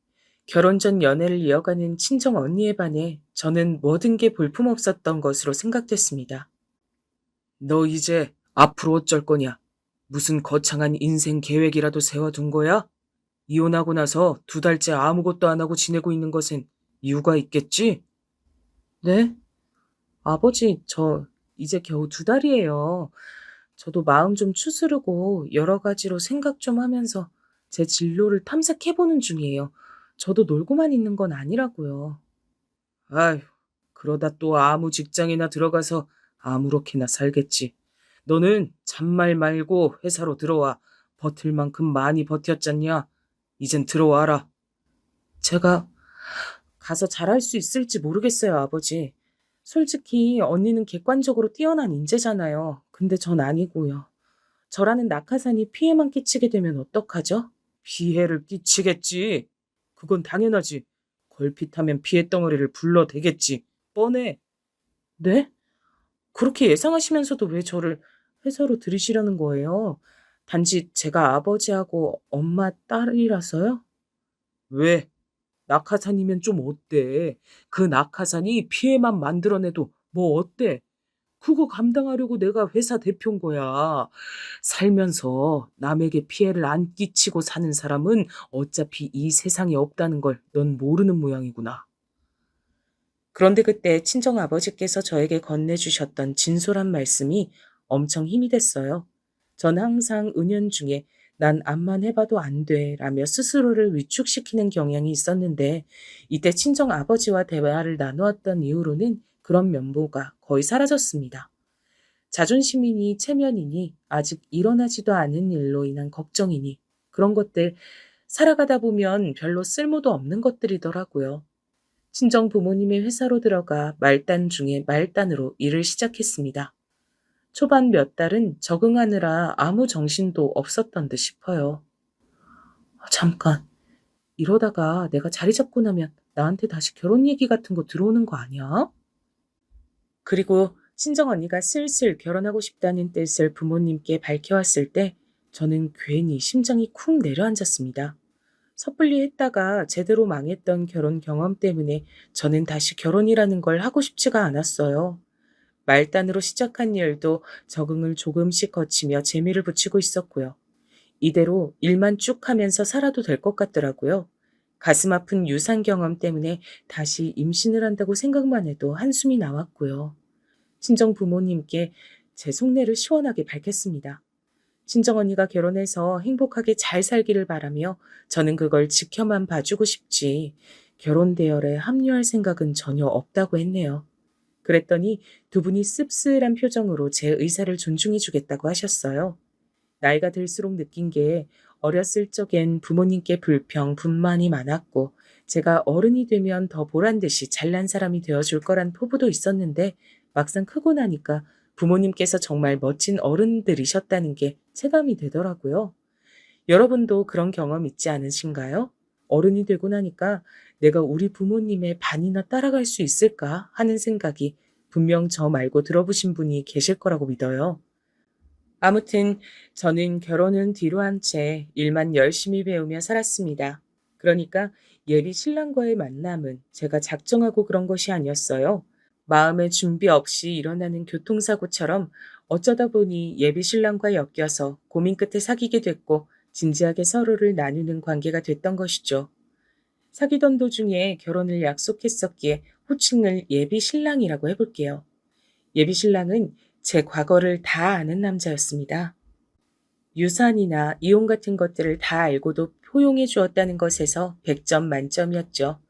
결혼 전 연애를 이어가는 친정 언니에 반해 저는 모든 게 볼품없었던 것으로 생각됐습니다. 너 이제 앞으로 어쩔 거냐? 무슨 거창한 인생 계획이라도 세워둔 거야? 이혼하고 나서 2달째 아무것도 안 하고 지내고 있는 것엔 이유가 있겠지? 네? 아버지, 저 이제 겨우 2달이에요. 저도 마음 좀 추스르고 여러 가지로 생각 좀 하면서 제 진로를 탐색해보는 중이에요. 저도 놀고만 있는 건 아니라고요. 아휴, 그러다 또 아무 직장이나 들어가서 아무렇게나 살겠지. 너는 잔말 말고 회사로 들어와. 버틸 만큼 많이 버텼잖냐? 이젠 들어와라. 제가 가서 잘할 수 있을지 모르겠어요, 아버지. 솔직히 언니는 객관적으로 뛰어난 인재잖아요. 근데 전 아니고요. 저라는 낙하산이 피해만 끼치게 되면 어떡하죠? 피해를 끼치겠지. 그건 당연하지. 걸핏하면 피해 덩어리를 불러대겠지. 뻔해. 네? 그렇게 예상하시면서도 왜 저를 회사로 들이시려는 거예요? 단지 제가 아버지하고 엄마 딸이라서요? 왜? 낙하산이면 좀 어때? 그 낙하산이 피해만 만들어내도 뭐 어때? 그거 감당하려고 내가 회사 대표인 거야. 살면서 남에게 피해를 안 끼치고 사는 사람은 어차피 이 세상에 없다는 걸 넌 모르는 모양이구나. 그런데 그때 친정 아버지께서 저에게 건네주셨던 진솔한 말씀이 엄청 힘이 됐어요. 전 항상 은연중에 난 암만 해봐도 안 돼 라며 스스로를 위축시키는 경향이 있었는데 이때 친정 아버지와 대화를 나누었던 이후로는 그런 면모가 거의 사라졌습니다. 자존심이니 체면이니 아직 일어나지도 않은 일로 인한 걱정이니 그런 것들 살아가다 보면 별로 쓸모도 없는 것들이더라고요. 친정 부모님의 회사로 들어가 말단 중에 말단으로 일을 시작했습니다. 초반 몇 달은 적응하느라 아무 정신도 없었던 듯 싶어요. 잠깐, 이러다가 내가 자리 잡고 나면 나한테 다시 결혼 얘기 같은 거 들어오는 거 아니야? 그리고 친정 언니가 슬슬 결혼하고 싶다는 뜻을 부모님께 밝혀왔을 때 저는 괜히 심장이 쿵 내려앉았습니다. 섣불리 했다가 제대로 망했던 결혼 경험 때문에 저는 다시 결혼이라는 걸 하고 싶지가 않았어요. 말단으로 시작한 일도 적응을 조금씩 거치며 재미를 붙이고 있었고요. 이대로 일만 쭉 하면서 살아도 될 것 같더라고요. 가슴 아픈 유산 경험 때문에 다시 임신을 한다고 생각만 해도 한숨이 나왔고요. 친정 부모님께 제 속내를 시원하게 밝혔습니다. 친정언니가 결혼해서 행복하게 잘 살기를 바라며 저는 그걸 지켜만 봐주고 싶지 결혼 대열에 합류할 생각은 전혀 없다고 했네요. 그랬더니 두 분이 씁쓸한 표정으로 제 의사를 존중해주겠다고 하셨어요. 나이가 들수록 느낀 게 어렸을 적엔 부모님께 불평, 분만이 많았고 제가 어른이 되면 더 보란 듯이 잘난 사람이 되어줄 거란 포부도 있었는데 막상 크고 나니까 부모님께서 정말 멋진 어른들이셨다는 게 체감이 되더라고요. 여러분도 그런 경험 있지 않으신가요? 어른이 되고 나니까 내가 우리 부모님의 반이나 따라갈 수 있을까 하는 생각이 분명 저 말고 들어보신 분이 계실 거라고 믿어요. 아무튼 저는 결혼은 뒤로 한 채 일만 열심히 배우며 살았습니다. 그러니까 예비 신랑과의 만남은 제가 작정하고 그런 것이 아니었어요. 마음의 준비 없이 일어나는 교통사고처럼 어쩌다 보니 예비 신랑과 엮여서 고민 끝에 사귀게 됐고 진지하게 서로를 나누는 관계가 됐던 것이죠. 사귀던 도중에 결혼을 약속했었기에 호칭을 예비 신랑이라고 해볼게요. 예비 신랑은 제 과거를 다 아는 남자였습니다. 유산이나 이혼 같은 것들을 다 알고도 포용해 주었다는 것에서 100점 만점이었죠.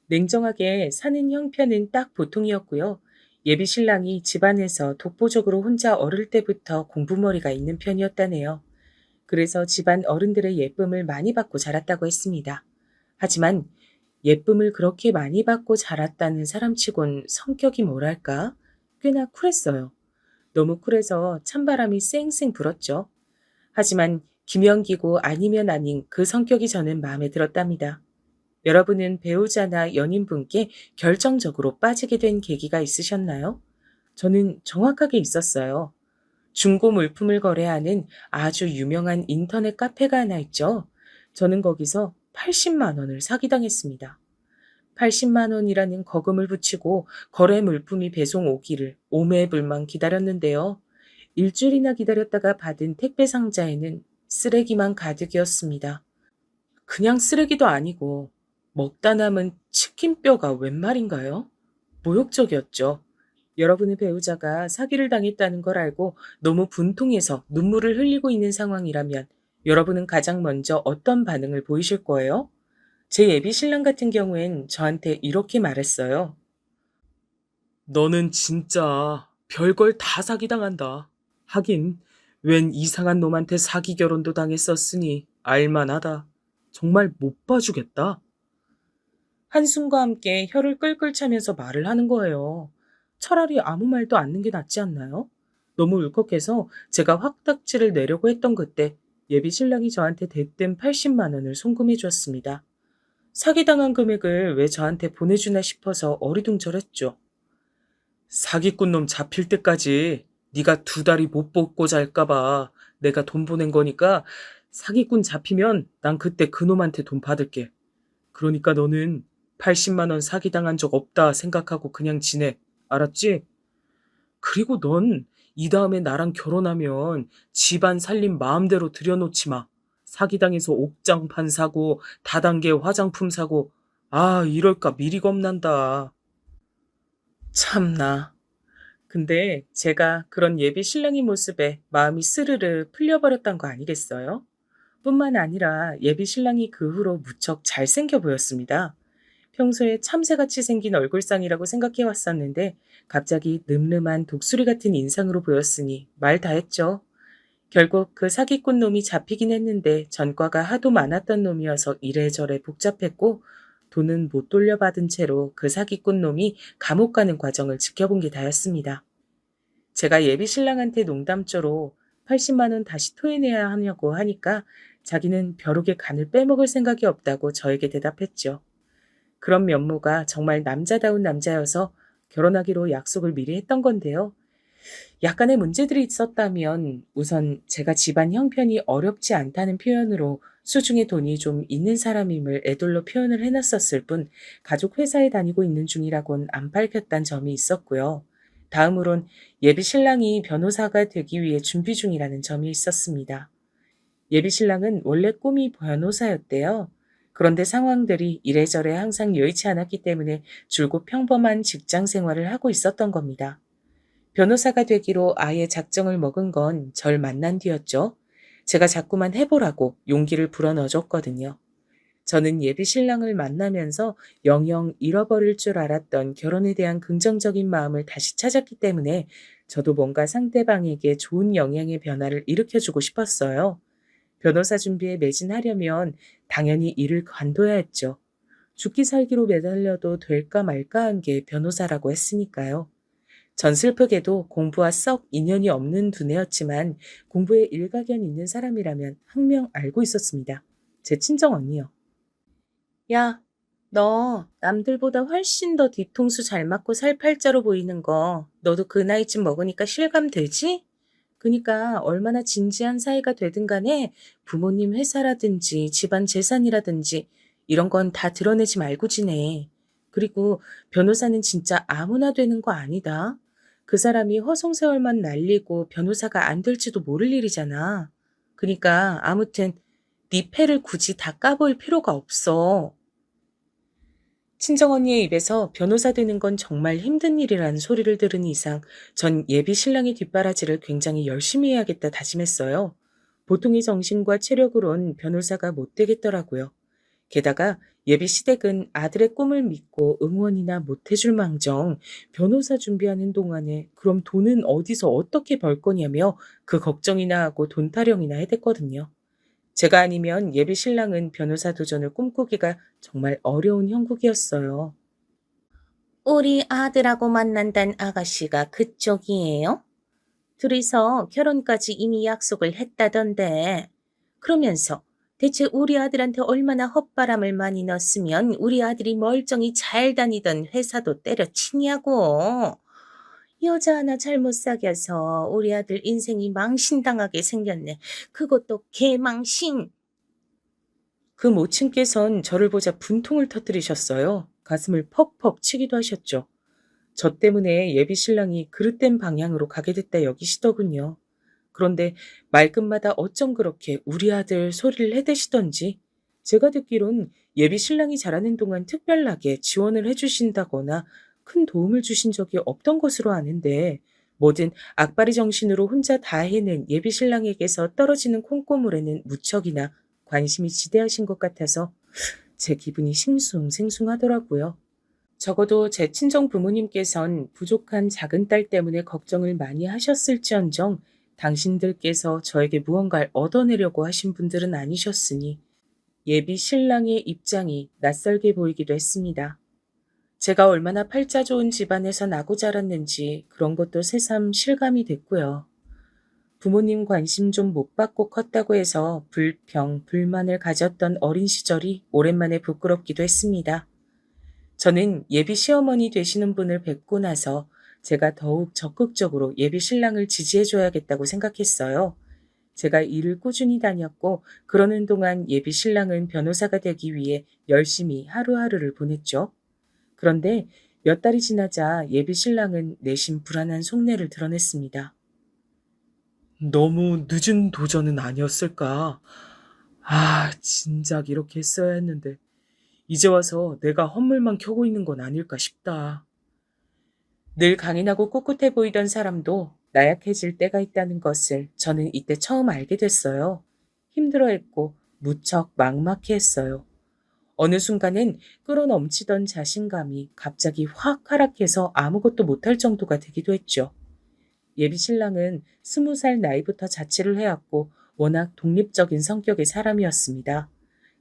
냉정하게 사는 형편은 딱 보통이었고요. 예비 신랑이 집안에서 독보적으로 혼자 어릴 때부터 공부머리가 있는 편이었다네요. 그래서 집안 어른들의 예쁨을 많이 받고 자랐다고 했습니다. 하지만 예쁨을 그렇게 많이 받고 자랐다는 사람치곤 성격이 뭐랄까? 꽤나 쿨했어요. 너무 쿨해서 찬바람이 쌩쌩 불었죠. 하지만 기면기고 아니면 아닌 그 성격이 저는 마음에 들었답니다. 여러분은 배우자나 연인분께 결정적으로 빠지게 된 계기가 있으셨나요? 저는 정확하게 있었어요. 중고 물품을 거래하는 아주 유명한 인터넷 카페가 하나 있죠. 저는 거기서 80만 원을 사기당했습니다. 80만 원이라는 거금을 붙이고 거래 물품이 배송 오기를 오매불망 기다렸는데요. 일주일이나 기다렸다가 받은 택배 상자에는 쓰레기만 가득이었습니다. 그냥 쓰레기도 아니고 먹다 남은 치킨뼈가 웬 말인가요? 모욕적이었죠. 여러분의 배우자가 사기를 당했다는 걸 알고 너무 분통해서 눈물을 흘리고 있는 상황이라면 여러분은 가장 먼저 어떤 반응을 보이실 거예요? 제 예비 신랑 같은 경우엔 저한테 이렇게 말했어요. 너는 진짜 별걸 다 사기당한다. 하긴 웬 이상한 놈한테 사기 결혼도 당했었으니 알만하다. 정말 못 봐주겠다. 한숨과 함께 혀를 끌끌 차면서 말을 하는 거예요. 차라리 아무 말도 않는 게 낫지 않나요? 너무 울컥해서 제가 확딱지를 내려고 했던 그때 예비 신랑이 저한테 대뜸 80만 원을 송금해 주었습니다. 사기당한 금액을 왜 저한테 보내주나 싶어서 어리둥절했죠. 사기꾼 놈 잡힐 때까지 네가 2달이 못 먹고 잘까봐 내가 돈 보낸 거니까 사기꾼 잡히면 난 그때 그 놈한테 돈 받을게. 그러니까 너는 80만 원 사기당한 적 없다 생각하고 그냥 지내. 알았지? 그리고 넌 이 다음에 나랑 결혼하면 집안 살림 마음대로 들여놓지 마. 사기당해서 옥장판 사고 다단계 화장품 사고 아 이럴까 미리 겁난다. 참나. 근데 제가 그런 예비 신랑의 모습에 마음이 스르르 풀려버렸던 거 아니겠어요? 뿐만 아니라 예비 신랑이 그 후로 무척 잘생겨 보였습니다. 평소에 참새같이 생긴 얼굴상이라고 생각해 왔었는데 갑자기 늠름한 독수리 같은 인상으로 보였으니 말 다 했죠. 결국 그 사기꾼 놈이 잡히긴 했는데 전과가 하도 많았던 놈이어서 이래저래 복잡했고 돈은 못 돌려받은 채로 그 사기꾼 놈이 감옥 가는 과정을 지켜본 게 다였습니다. 제가 예비 신랑한테 농담조로 80만 원 다시 토해내야 하냐고 하니까 자기는 벼룩의 간을 빼먹을 생각이 없다고 저에게 대답했죠. 그런 면모가 정말 남자다운 남자여서 결혼하기로 약속을 미리 했던 건데요. 약간의 문제들이 있었다면 우선 제가 집안 형편이 어렵지 않다는 표현으로 수중에 돈이 좀 있는 사람임을 애둘러 표현을 해놨었을 뿐 가족 회사에 다니고 있는 중이라곤 안 밝혔단 점이 있었고요. 다음으론 예비 신랑이 변호사가 되기 위해 준비 중이라는 점이 있었습니다. 예비 신랑은 원래 꿈이 변호사였대요. 그런데 상황들이 이래저래 항상 여의치 않았기 때문에 줄곧 평범한 직장 생활을 하고 있었던 겁니다. 변호사가 되기로 아예 작정을 먹은 건 절 만난 뒤였죠. 제가 자꾸만 해보라고 용기를 불어넣어줬거든요. 저는 예비 신랑을 만나면서 영영 잃어버릴 줄 알았던 결혼에 대한 긍정적인 마음을 다시 찾았기 때문에 저도 뭔가 상대방에게 좋은 영향의 변화를 일으켜주고 싶었어요. 변호사 준비에 매진하려면 당연히 일을 관둬야 했죠. 죽기 살기로 매달려도 될까 말까 한 게 변호사라고 했으니까요. 전 슬프게도 공부와 썩 인연이 없는 두뇌였지만 공부에 일가견 있는 사람이라면 항명 알고 있었습니다. 제 친정 언니요. 야, 너 남들보다 훨씬 더 뒤통수 잘 맞고 살 팔자로 보이는 거 너도 그 나이쯤 먹으니까 실감되지? 그니까 얼마나 진지한 사이가 되든 간에 부모님 회사라든지 집안 재산이라든지 이런 건 다 드러내지 말고 지내. 그리고 변호사는 진짜 아무나 되는 거 아니다. 그 사람이 허송세월만 날리고 변호사가 안 될지도 모를 일이잖아. 그니까 아무튼 네 패를 굳이 다 까볼 필요가 없어. 친정언니의 입에서 변호사 되는 건 정말 힘든 일이라는 소리를 들은 이상 전 예비 신랑의 뒷바라지를 굉장히 열심히 해야겠다 다짐했어요. 보통의 정신과 체력으론 변호사가 못 되겠더라고요. 게다가 예비 시댁은 아들의 꿈을 믿고 응원이나 못 해줄 망정 변호사 준비하는 동안에 그럼 돈은 어디서 어떻게 벌 거냐며 그 걱정이나 하고 돈 타령이나 해댔거든요. 제가 아니면 예비 신랑은 변호사 도전을 꿈꾸기가 정말 어려운 형국이었어요. 우리 아들하고 만난다는 아가씨가 그쪽이에요? 둘이서 결혼까지 이미 약속을 했다던데. 그러면서 대체 우리 아들한테 얼마나 헛바람을 많이 넣었으면 우리 아들이 멀쩡히 잘 다니던 회사도 때려치냐고. 여자 하나 잘못 사귀어서 우리 아들 인생이 망신당하게 생겼네. 그것도 개망신. 그 모친께선 저를 보자 분통을 터뜨리셨어요. 가슴을 퍽퍽 치기도 하셨죠. 저 때문에 예비 신랑이 그릇된 방향으로 가게 됐다 여기시더군요. 그런데 말끝마다 어쩜 그렇게 우리 아들 소리를 해대시던지 제가 듣기론 예비 신랑이 자라는 동안 특별하게 지원을 해주신다거나 큰 도움을 주신 적이 없던 것으로 아는데 뭐든 악바리 정신으로 혼자 다 해낸 예비 신랑에게서 떨어지는 콩고물에는 무척이나 관심이 지대하신 것 같아서 제 기분이 싱숭생숭하더라고요. 적어도 제 친정 부모님께선 부족한 작은 딸 때문에 걱정을 많이 하셨을지언정 당신들께서 저에게 무언가를 얻어내려고 하신 분들은 아니셨으니 예비 신랑의 입장이 낯설게 보이기도 했습니다. 제가 얼마나 팔자 좋은 집안에서 나고 자랐는지 그런 것도 새삼 실감이 됐고요. 부모님 관심 좀 못 받고 컸다고 해서 불평, 불만을 가졌던 어린 시절이 오랜만에 부끄럽기도 했습니다. 저는 예비 시어머니 되시는 분을 뵙고 나서 제가 더욱 적극적으로 예비 신랑을 지지해줘야겠다고 생각했어요. 제가 일을 꾸준히 다녔고 그러는 동안 예비 신랑은 변호사가 되기 위해 열심히 하루하루를 보냈죠. 그런데 몇 달이 지나자 예비 신랑은 내심 불안한 속내를 드러냈습니다. 너무 늦은 도전은 아니었을까? 진작 이렇게 했어야 했는데 이제 와서 내가 헛물만 켜고 있는 건 아닐까 싶다. 늘 강인하고 꿋꿋해 보이던 사람도 나약해질 때가 있다는 것을 저는 이때 처음 알게 됐어요. 힘들어했고 무척 막막해했어요. 어느 순간엔 끌어넘치던 자신감이 갑자기 확 하락해서 아무것도 못할 정도가 되기도 했죠. 예비 신랑은 20살 나이부터 자취를 해왔고 워낙 독립적인 성격의 사람이었습니다.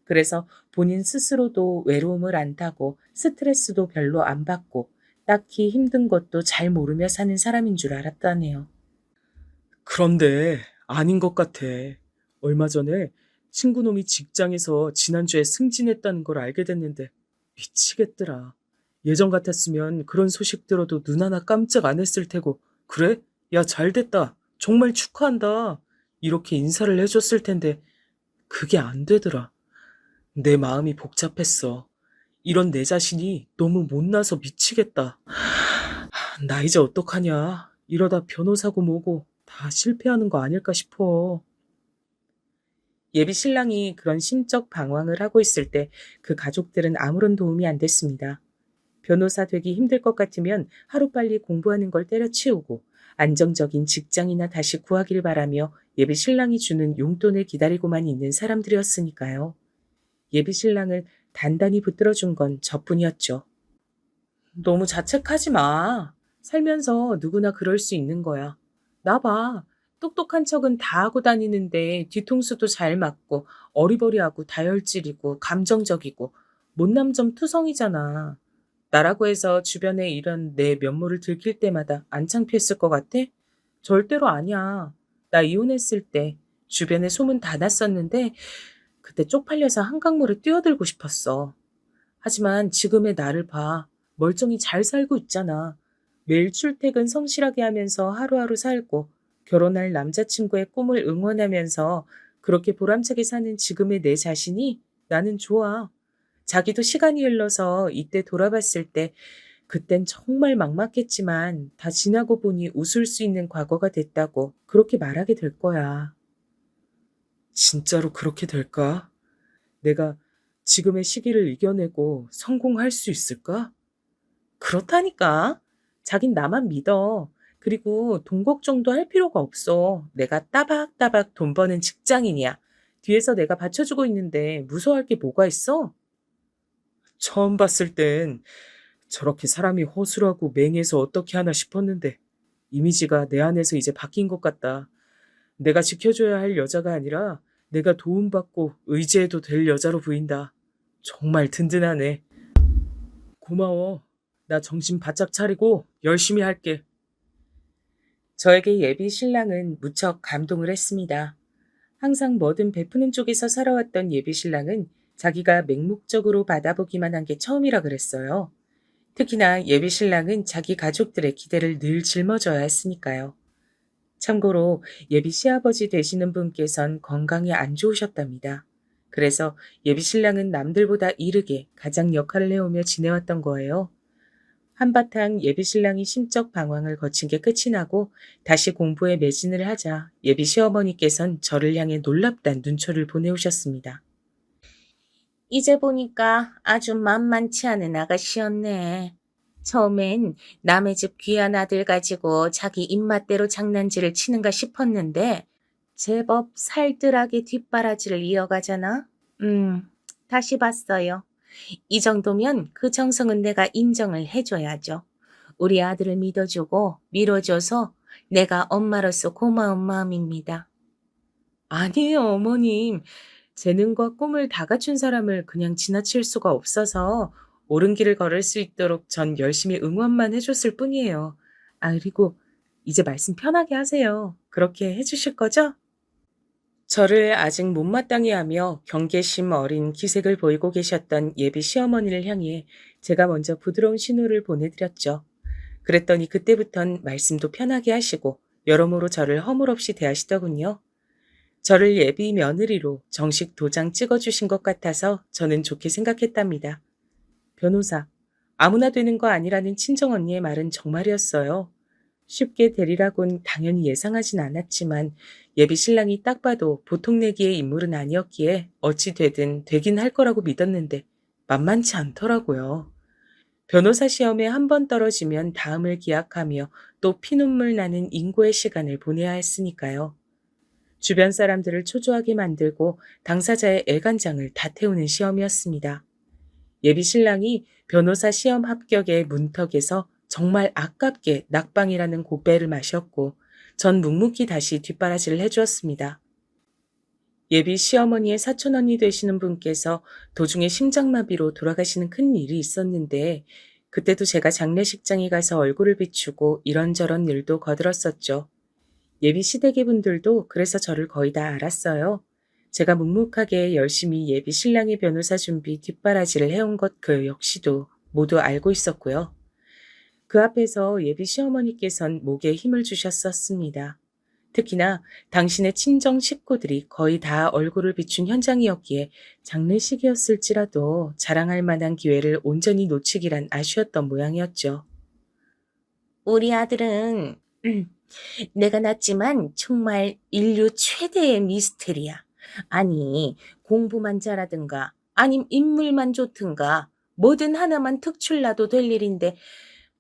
그래서 본인 스스로도 외로움을 안 타고 스트레스도 별로 안 받고 딱히 힘든 것도 잘 모르며 사는 사람인 줄 알았다네요. 그런데 아닌 것 같아. 얼마 전에 친구놈이 직장에서 지난주에 승진했다는 걸 알게 됐는데 미치겠더라. 예전 같았으면 그런 소식 들어도 눈 하나 깜짝 안 했을 테고, 그래? 야, 잘 됐다. 정말 축하한다. 이렇게 인사를 해줬을 텐데 그게 안 되더라. 내 마음이 복잡했어. 이런 내 자신이 너무 못나서 미치겠다. 나 이제 어떡하냐. 이러다 변호사고 뭐고 다 실패하는 거 아닐까 싶어. 예비 신랑이 그런 심적 방황을 하고 있을 때 그 가족들은 아무런 도움이 안 됐습니다. 변호사 되기 힘들 것 같으면 하루빨리 공부하는 걸 때려치우고 안정적인 직장이나 다시 구하길 바라며 예비 신랑이 주는 용돈을 기다리고만 있는 사람들이었으니까요. 예비 신랑을 단단히 붙들어준 건 저뿐이었죠. 너무 자책하지 마. 살면서 누구나 그럴 수 있는 거야. 나 봐. 똑똑한 척은 다 하고 다니는데 뒤통수도 잘 맞고 어리버리하고 다혈질이고 감정적이고 못남 좀 투성이잖아. 나라고 해서 주변에 이런 내 면모를 들킬 때마다 안 창피했을 것 같아? 절대로 아니야. 나 이혼했을 때 주변에 소문 다 났었는데 그때 쪽팔려서 한강물에 뛰어들고 싶었어. 하지만 지금의 나를 봐. 멀쩡히 잘 살고 있잖아. 매일 출퇴근 성실하게 하면서 하루하루 살고 결혼할 남자친구의 꿈을 응원하면서 그렇게 보람차게 사는 지금의 내 자신이 나는 좋아. 자기도 시간이 흘러서 이때 돌아봤을 때 그땐 정말 막막했지만 다 지나고 보니 웃을 수 있는 과거가 됐다고 그렇게 말하게 될 거야. 진짜로 그렇게 될까? 내가 지금의 시기를 이겨내고 성공할 수 있을까? 그렇다니까. 자긴 나만 믿어. 그리고 돈 걱정도 할 필요가 없어. 내가 따박따박 돈 버는 직장인이야. 뒤에서 내가 받쳐주고 있는데 무서워할 게 뭐가 있어? 처음 봤을 땐 저렇게 사람이 허술하고 맹해서 어떻게 하나 싶었는데 이미지가 내 안에서 이제 바뀐 것 같다. 내가 지켜줘야 할 여자가 아니라 내가 도움받고 의지해도 될 여자로 보인다. 정말 든든하네. 고마워. 나 정신 바짝 차리고 열심히 할게. 저에게 예비 신랑은 무척 감동을 했습니다. 항상 뭐든 베푸는 쪽에서 살아왔던 예비 신랑은 자기가 맹목적으로 받아보기만 한 게 처음이라 그랬어요. 특히나 예비 신랑은 자기 가족들의 기대를 늘 짊어져야 했으니까요. 참고로 예비 시아버지 되시는 분께선 건강이 안 좋으셨답니다. 그래서 예비 신랑은 남들보다 이르게 가장 역할을 해오며 지내왔던 거예요. 한바탕 예비 신랑이 심적 방황을 거친 게 끝이 나고 다시 공부에 매진을 하자 예비 시어머니께선 저를 향해 놀랍단 눈초를 보내오셨습니다. 이제 보니까 아주 만만치 않은 아가씨였네. 처음엔 남의 집 귀한 아들 가지고 자기 입맛대로 장난질을 치는가 싶었는데 제법 살뜰하게 뒷바라지를 이어가잖아. 다시 봤어요. 이 정도면 그 정성은 내가 인정을 해줘야죠. 우리 아들을 믿어주고 밀어줘서 내가 엄마로서 고마운 마음입니다. 아니에요, 어머님. 재능과 꿈을 다 갖춘 사람을 그냥 지나칠 수가 없어서 옳은 길을 걸을 수 있도록 전 열심히 응원만 해줬을 뿐이에요. 아, 그리고 이제 말씀 편하게 하세요. 그렇게 해주실 거죠? 저를 아직 못마땅해 하며 경계심 어린 기색을 보이고 계셨던 예비 시어머니를 향해 제가 먼저 부드러운 신호를 보내드렸죠. 그랬더니 그때부턴 말씀도 편하게 하시고 여러모로 저를 허물없이 대하시더군요. 저를 예비 며느리로 정식 도장 찍어주신 것 같아서 저는 좋게 생각했답니다. 변호사, 아무나 되는 거 아니라는 친정언니의 말은 정말이었어요. 쉽게 되리라곤 당연히 예상하진 않았지만 예비 신랑이 딱 봐도 보통 내기의 인물은 아니었기에 어찌 되든 되긴 할 거라고 믿었는데 만만치 않더라고요. 변호사 시험에 한 번 떨어지면 다음을 기약하며 또 피눈물 나는 인고의 시간을 보내야 했으니까요. 주변 사람들을 초조하게 만들고 당사자의 애간장을 다 태우는 시험이었습니다. 예비 신랑이 변호사 시험 합격의 문턱에서 정말 아깝게 낙방이라는 고배를 마셨고 전 묵묵히 다시 뒷바라지를 해주었습니다. 예비 시어머니의 사촌언니 되시는 분께서 도중에 심장마비로 돌아가시는 큰 일이 있었는데 그때도 제가 장례식장에 가서 얼굴을 비추고 이런저런 일도 거들었었죠. 예비 시댁의 분들도 그래서 저를 거의 다 알았어요. 제가 묵묵하게 열심히 예비 신랑의 변호사 준비 뒷바라지를 해온 것 그 역시도 모두 알고 있었고요. 그 앞에서 예비 시어머니께선 목에 힘을 주셨었습니다. 특히나 당신의 친정 식구들이 거의 다 얼굴을 비춘 현장이었기에 장례식이었을지라도 자랑할 만한 기회를 온전히 놓치기란 아쉬웠던 모양이었죠. 우리 아들은 내가 낳았지만 정말 인류 최대의 미스테리야. 아니, 공부만 잘하든가 아님 인물만 좋든가 뭐든 하나만 특출나도 될 일인데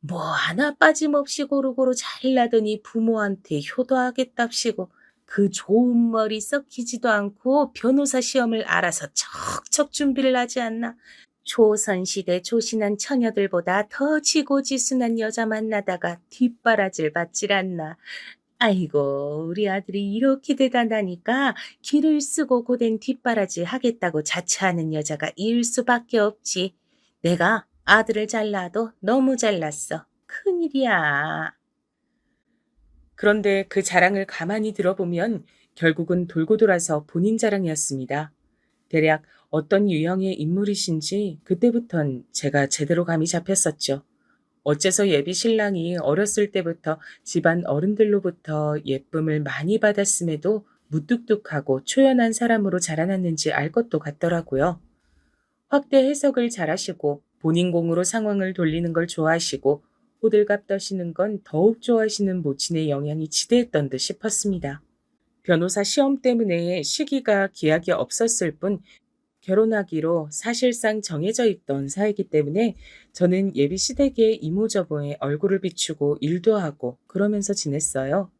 뭐 하나 빠짐없이 고루고루 잘나더니 부모한테 효도하겠답시고 그 좋은 머리 썩히지도 않고 변호사 시험을 알아서 척척 준비를 하지 않나. 조선시대 조신한 처녀들보다 더 지고지순한 여자 만나다가 뒷바라지를 받질 않나. 아이고, 우리 아들이 이렇게 대단하니까 기를 쓰고 고된 뒷바라지 하겠다고 자처하는 여자가 일 수밖에 없지. 내가 아들을 잘라도 너무 잘났어. 큰일이야. 그런데 그 자랑을 가만히 들어보면 결국은 돌고 돌아서 본인 자랑이었습니다. 대략 어떤 유형의 인물이신지 그때부턴 제가 제대로 감이 잡혔었죠. 어째서 예비 신랑이 어렸을 때부터 집안 어른들로부터 예쁨을 많이 받았음에도 무뚝뚝하고 초연한 사람으로 자라났는지 알 것도 같더라고요. 확대 해석을 잘하시고 본인 공으로 상황을 돌리는 걸 좋아하시고 호들갑 떠시는 건 더욱 좋아하시는 모친의 영향이 지대했던 듯 싶었습니다. 변호사 시험 때문에 시기가 기약이 없었을 뿐 결혼하기로 사실상 정해져 있던 사이기 때문에 저는 예비 시댁의 이모저모의 얼굴을 비추고 일도 하고 그러면서 지냈어요.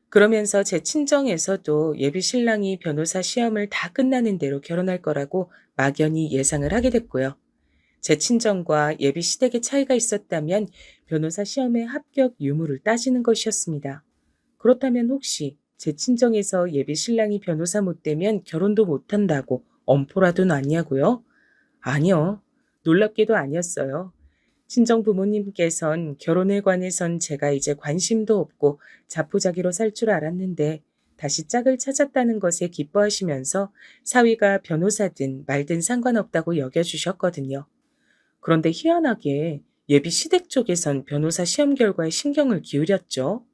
그러면서 제 친정에서도 예비 신랑이 변호사 시험을 다 끝나는 대로 결혼할 거라고 막연히 예상을 하게 됐고요. 제 친정과 예비 시댁의 차이가 있었다면 변호사 시험의 합격 유무를 따지는 것이었습니다. 그렇다면 혹시 제 친정에서 예비 신랑이 변호사 못 되면 결혼도 못 한다고 엄포라도 놨냐고요? 아니요. 놀랍게도 아니었어요. 친정 부모님께선 결혼에 관해선 제가 이제 관심도 없고 자포자기로 살 줄 알았는데 다시 짝을 찾았다는 것에 기뻐하시면서 사위가 변호사든 말든 상관없다고 여겨주셨거든요. 그런데 희한하게 예비 시댁 쪽에선 변호사 시험 결과에 신경을 기울였죠.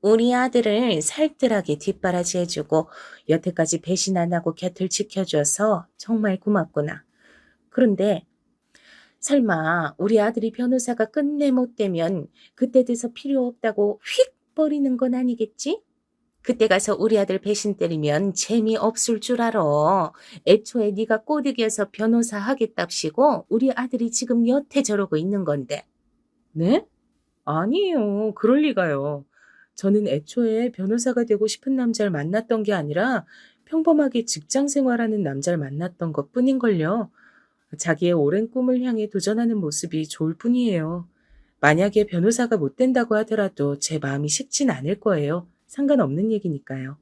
우리 아들을 살뜰하게 뒷바라지 해주고 여태까지 배신 안 하고 곁을 지켜줘서 정말 고맙구나. 그런데 설마 우리 아들이 변호사가 끝내 못 되면 그때 돼서 필요 없다고 휙 버리는 건 아니겠지? 그때 가서 우리 아들 배신 때리면 재미없을 줄 알아. 애초에 네가 꼬드겨서 변호사 하겠답시고 우리 아들이 지금 여태 저러고 있는 건데. 네? 아니에요. 그럴 리가요. 저는 애초에 변호사가 되고 싶은 남자를 만났던 게 아니라 평범하게 직장 생활하는 남자를 만났던 것 뿐인걸요. 자기의 오랜 꿈을 향해 도전하는 모습이 좋을 뿐이에요. 만약에 변호사가 못 된다고 하더라도 제 마음이 식진 않을 거예요. 상관없는 얘기니까요.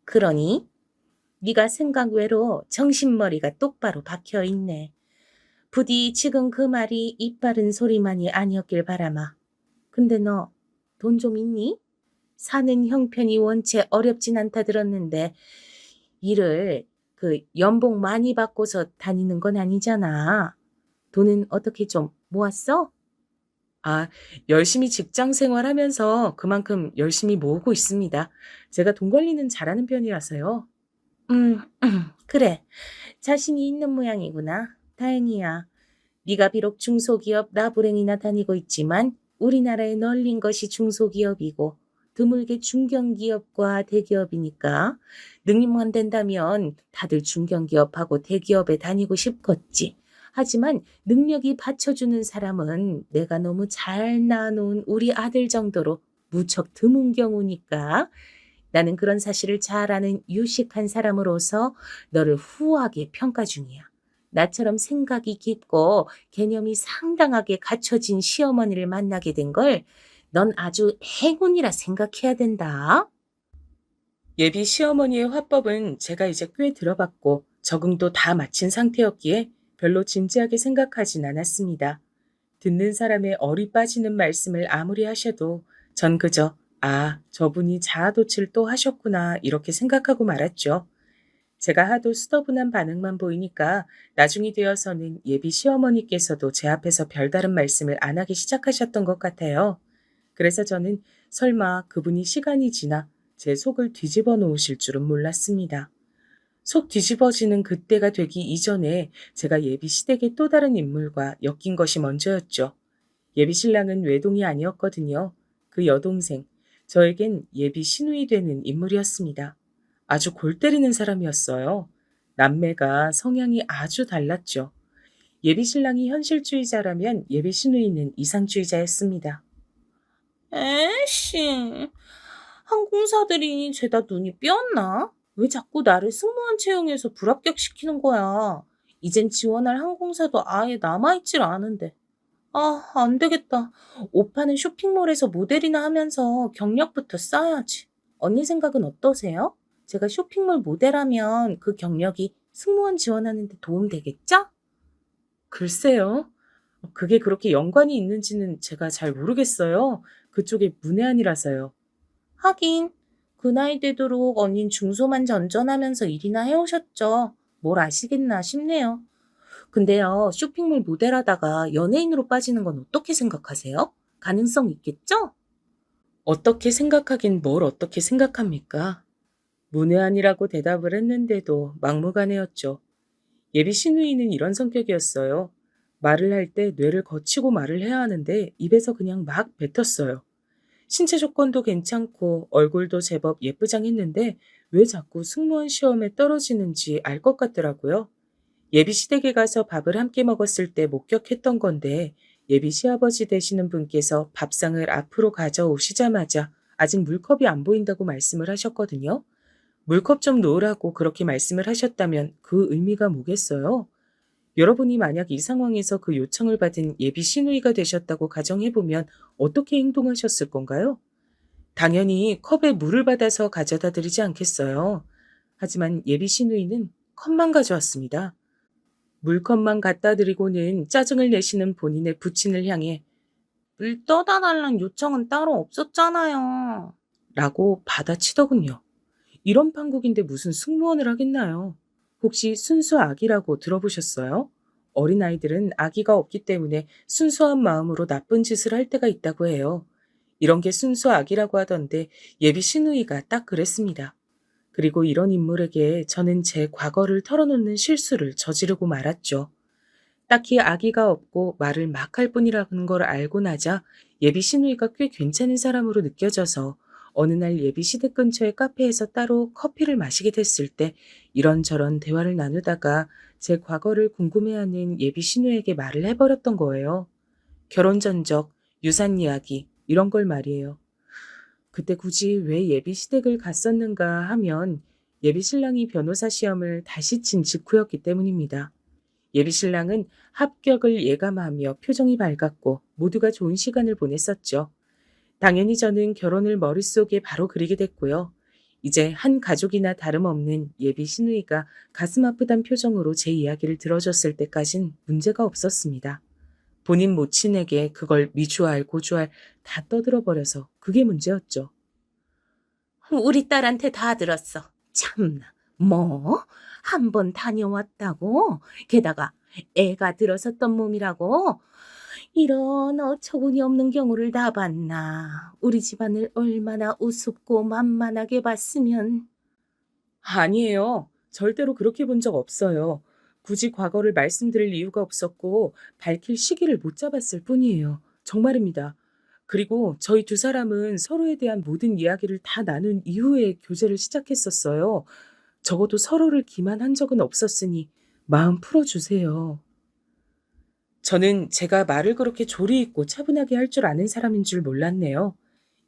그러니? 네가 생각 외로 정신머리가 똑바로 박혀있네. 부디 지금 그 말이 입 바른 소리만이 아니었길 바라마. 근데 너 돈 좀 있니? 사는 형편이 원체 어렵진 않다 들었는데 일을 연봉 많이 받고서 다니는 건 아니잖아. 돈은 어떻게 좀 모았어? 아, 열심히 직장 생활하면서 그만큼 열심히 모으고 있습니다. 제가 돈 관리는 잘하는 편이라서요. 그래. 자신이 있는 모양이구나. 다행이야. 네가 비록 중소기업 라부랭이나 다니고 있지만 우리나라에 널린 것이 중소기업이고 드물게 중견기업과 대기업이니까 능력만 된다면 다들 중견기업하고 대기업에 다니고 싶겠지. 하지만 능력이 받쳐주는 사람은 내가 너무 잘 낳아놓은 우리 아들 정도로 무척 드문 경우니까 나는 그런 사실을 잘 아는 유식한 사람으로서 너를 후하게 평가 중이야. 나처럼 생각이 깊고 개념이 상당하게 갖춰진 시어머니를 만나게 된 걸 넌 아주 행운이라 생각해야 된다. 예비 시어머니의 화법은 제가 이제 꽤 들어봤고 적응도 다 마친 상태였기에 별로 진지하게 생각하진 않았습니다. 듣는 사람의 얼이 빠지는 말씀을 아무리 하셔도 전 그저 아, 저분이 자아도취를 또 하셨구나 이렇게 생각하고 말았죠. 제가 하도 수더분한 반응만 보이니까 나중이 되어서는 예비 시어머니께서도 제 앞에서 별다른 말씀을 안 하기 시작하셨던 것 같아요. 그래서 저는 설마 그분이 시간이 지나 제 속을 뒤집어 놓으실 줄은 몰랐습니다. 속 뒤집어지는 그때가 되기 이전에 제가 예비 시댁의 또 다른 인물과 엮인 것이 먼저였죠. 예비 신랑은 외동이 아니었거든요. 그 여동생, 저에겐 예비 시누이 되는 인물이었습니다. 아주 골 때리는 사람이었어요. 남매가 성향이 아주 달랐죠. 예비 신랑이 현실주의자라면 예비 시누이는 이상주의자였습니다. 에이씨, 항공사들이 죄다 눈이 삐었나? 왜 자꾸 나를 승무원 채용해서 불합격시키는 거야? 이젠 지원할 항공사도 아예 남아있질 않은데. 아, 안 되겠다. 옷 파는 쇼핑몰에서 모델이나 하면서 경력부터 쌓아야지. 언니 생각은 어떠세요? 제가 쇼핑몰 모델하면 그 경력이 승무원 지원하는 데 도움 되겠죠? 글쎄요. 그게 그렇게 연관이 있는지는 제가 잘 모르겠어요. 그쪽에 문외한이라서요. 하긴 그 나이 되도록 언닌 중소만 전전하면서 일이나 해오셨죠. 뭘 아시겠나 싶네요. 근데요, 쇼핑몰 모델하다가 연예인으로 빠지는 건 어떻게 생각하세요? 가능성 있겠죠? 어떻게 생각하긴 뭘 어떻게 생각합니까? 문외한이라고 대답을 했는데도 막무가내였죠. 예비 시누이는 이런 성격이었어요. 말을 할 때 뇌를 거치고 말을 해야 하는데 입에서 그냥 막 뱉었어요. 신체 조건도 괜찮고 얼굴도 제법 예쁘장했는데 왜 자꾸 승무원 시험에 떨어지는지 알 것 같더라고요. 예비 시댁에 가서 밥을 함께 먹었을 때 목격했던 건데 예비 시아버지 되시는 분께서 밥상을 앞으로 가져오시자마자 아직 물컵이 안 보인다고 말씀을 하셨거든요. 물컵 좀 놓으라고 그렇게 말씀을 하셨다면 그 의미가 뭐겠어요? 여러분이 만약 이 상황에서 그 요청을 받은 예비 시누이가 되셨다고 가정해보면 어떻게 행동하셨을 건가요? 당연히 컵에 물을 받아서 가져다 드리지 않겠어요. 하지만 예비 시누이는 컵만 가져왔습니다. 물컵만 갖다 드리고는 짜증을 내시는 본인의 부친을 향해 물 떠다 달란 요청은 따로 없었잖아요. 라고 받아치더군요. 이런 판국인데 무슨 승무원을 하겠나요? 혹시 순수 악이라고 들어보셨어요? 어린아이들은 아기가 없기 때문에 순수한 마음으로 나쁜 짓을 할 때가 있다고 해요. 이런 게 순수 악이라고 하던데 예비 시누이가 딱 그랬습니다. 그리고 이런 인물에게 저는 제 과거를 털어놓는 실수를 저지르고 말았죠. 딱히 아기가 없고 말을 막 할 뿐이라는 걸 알고 나자 예비 시누이가 꽤 괜찮은 사람으로 느껴져서 어느 날 예비 시댁 근처의 카페에서 따로 커피를 마시게 됐을 때 이런저런 대화를 나누다가 제 과거를 궁금해하는 예비 시누에게 말을 해버렸던 거예요. 결혼 전적, 유산 이야기 이런 걸 말이에요. 그때 굳이 왜 예비 시댁을 갔었는가 하면 예비 신랑이 변호사 시험을 다시 친 직후였기 때문입니다. 예비 신랑은 합격을 예감하며 표정이 밝았고 모두가 좋은 시간을 보냈었죠. 당연히 저는 결혼을 머릿속에 바로 그리게 됐고요. 이제 한 가족이나 다름없는 예비 시누이가 가슴 아프단 표정으로 제 이야기를 들어줬을 때까진 문제가 없었습니다. 본인 모친에게 그걸 미주알 고주알 다 떠들어버려서 그게 문제였죠. 우리 딸한테 다 들었어. 참나. 뭐? 한 번 다녀왔다고? 게다가 애가 들어섰던 몸이라고? 이런 어처구니 없는 경우를 다 봤나. 우리 집안을 얼마나 우습고 만만하게 봤으면. 아니에요. 절대로 그렇게 본 적 없어요. 굳이 과거를 말씀드릴 이유가 없었고 밝힐 시기를 못 잡았을 뿐이에요. 정말입니다. 그리고 저희 두 사람은 서로에 대한 모든 이야기를 다 나눈 이후에 교제를 시작했었어요. 적어도 서로를 기만한 적은 없었으니 마음 풀어주세요. 저는 제가 말을 그렇게 조리 있고 차분하게 할 줄 아는 사람인 줄 몰랐네요.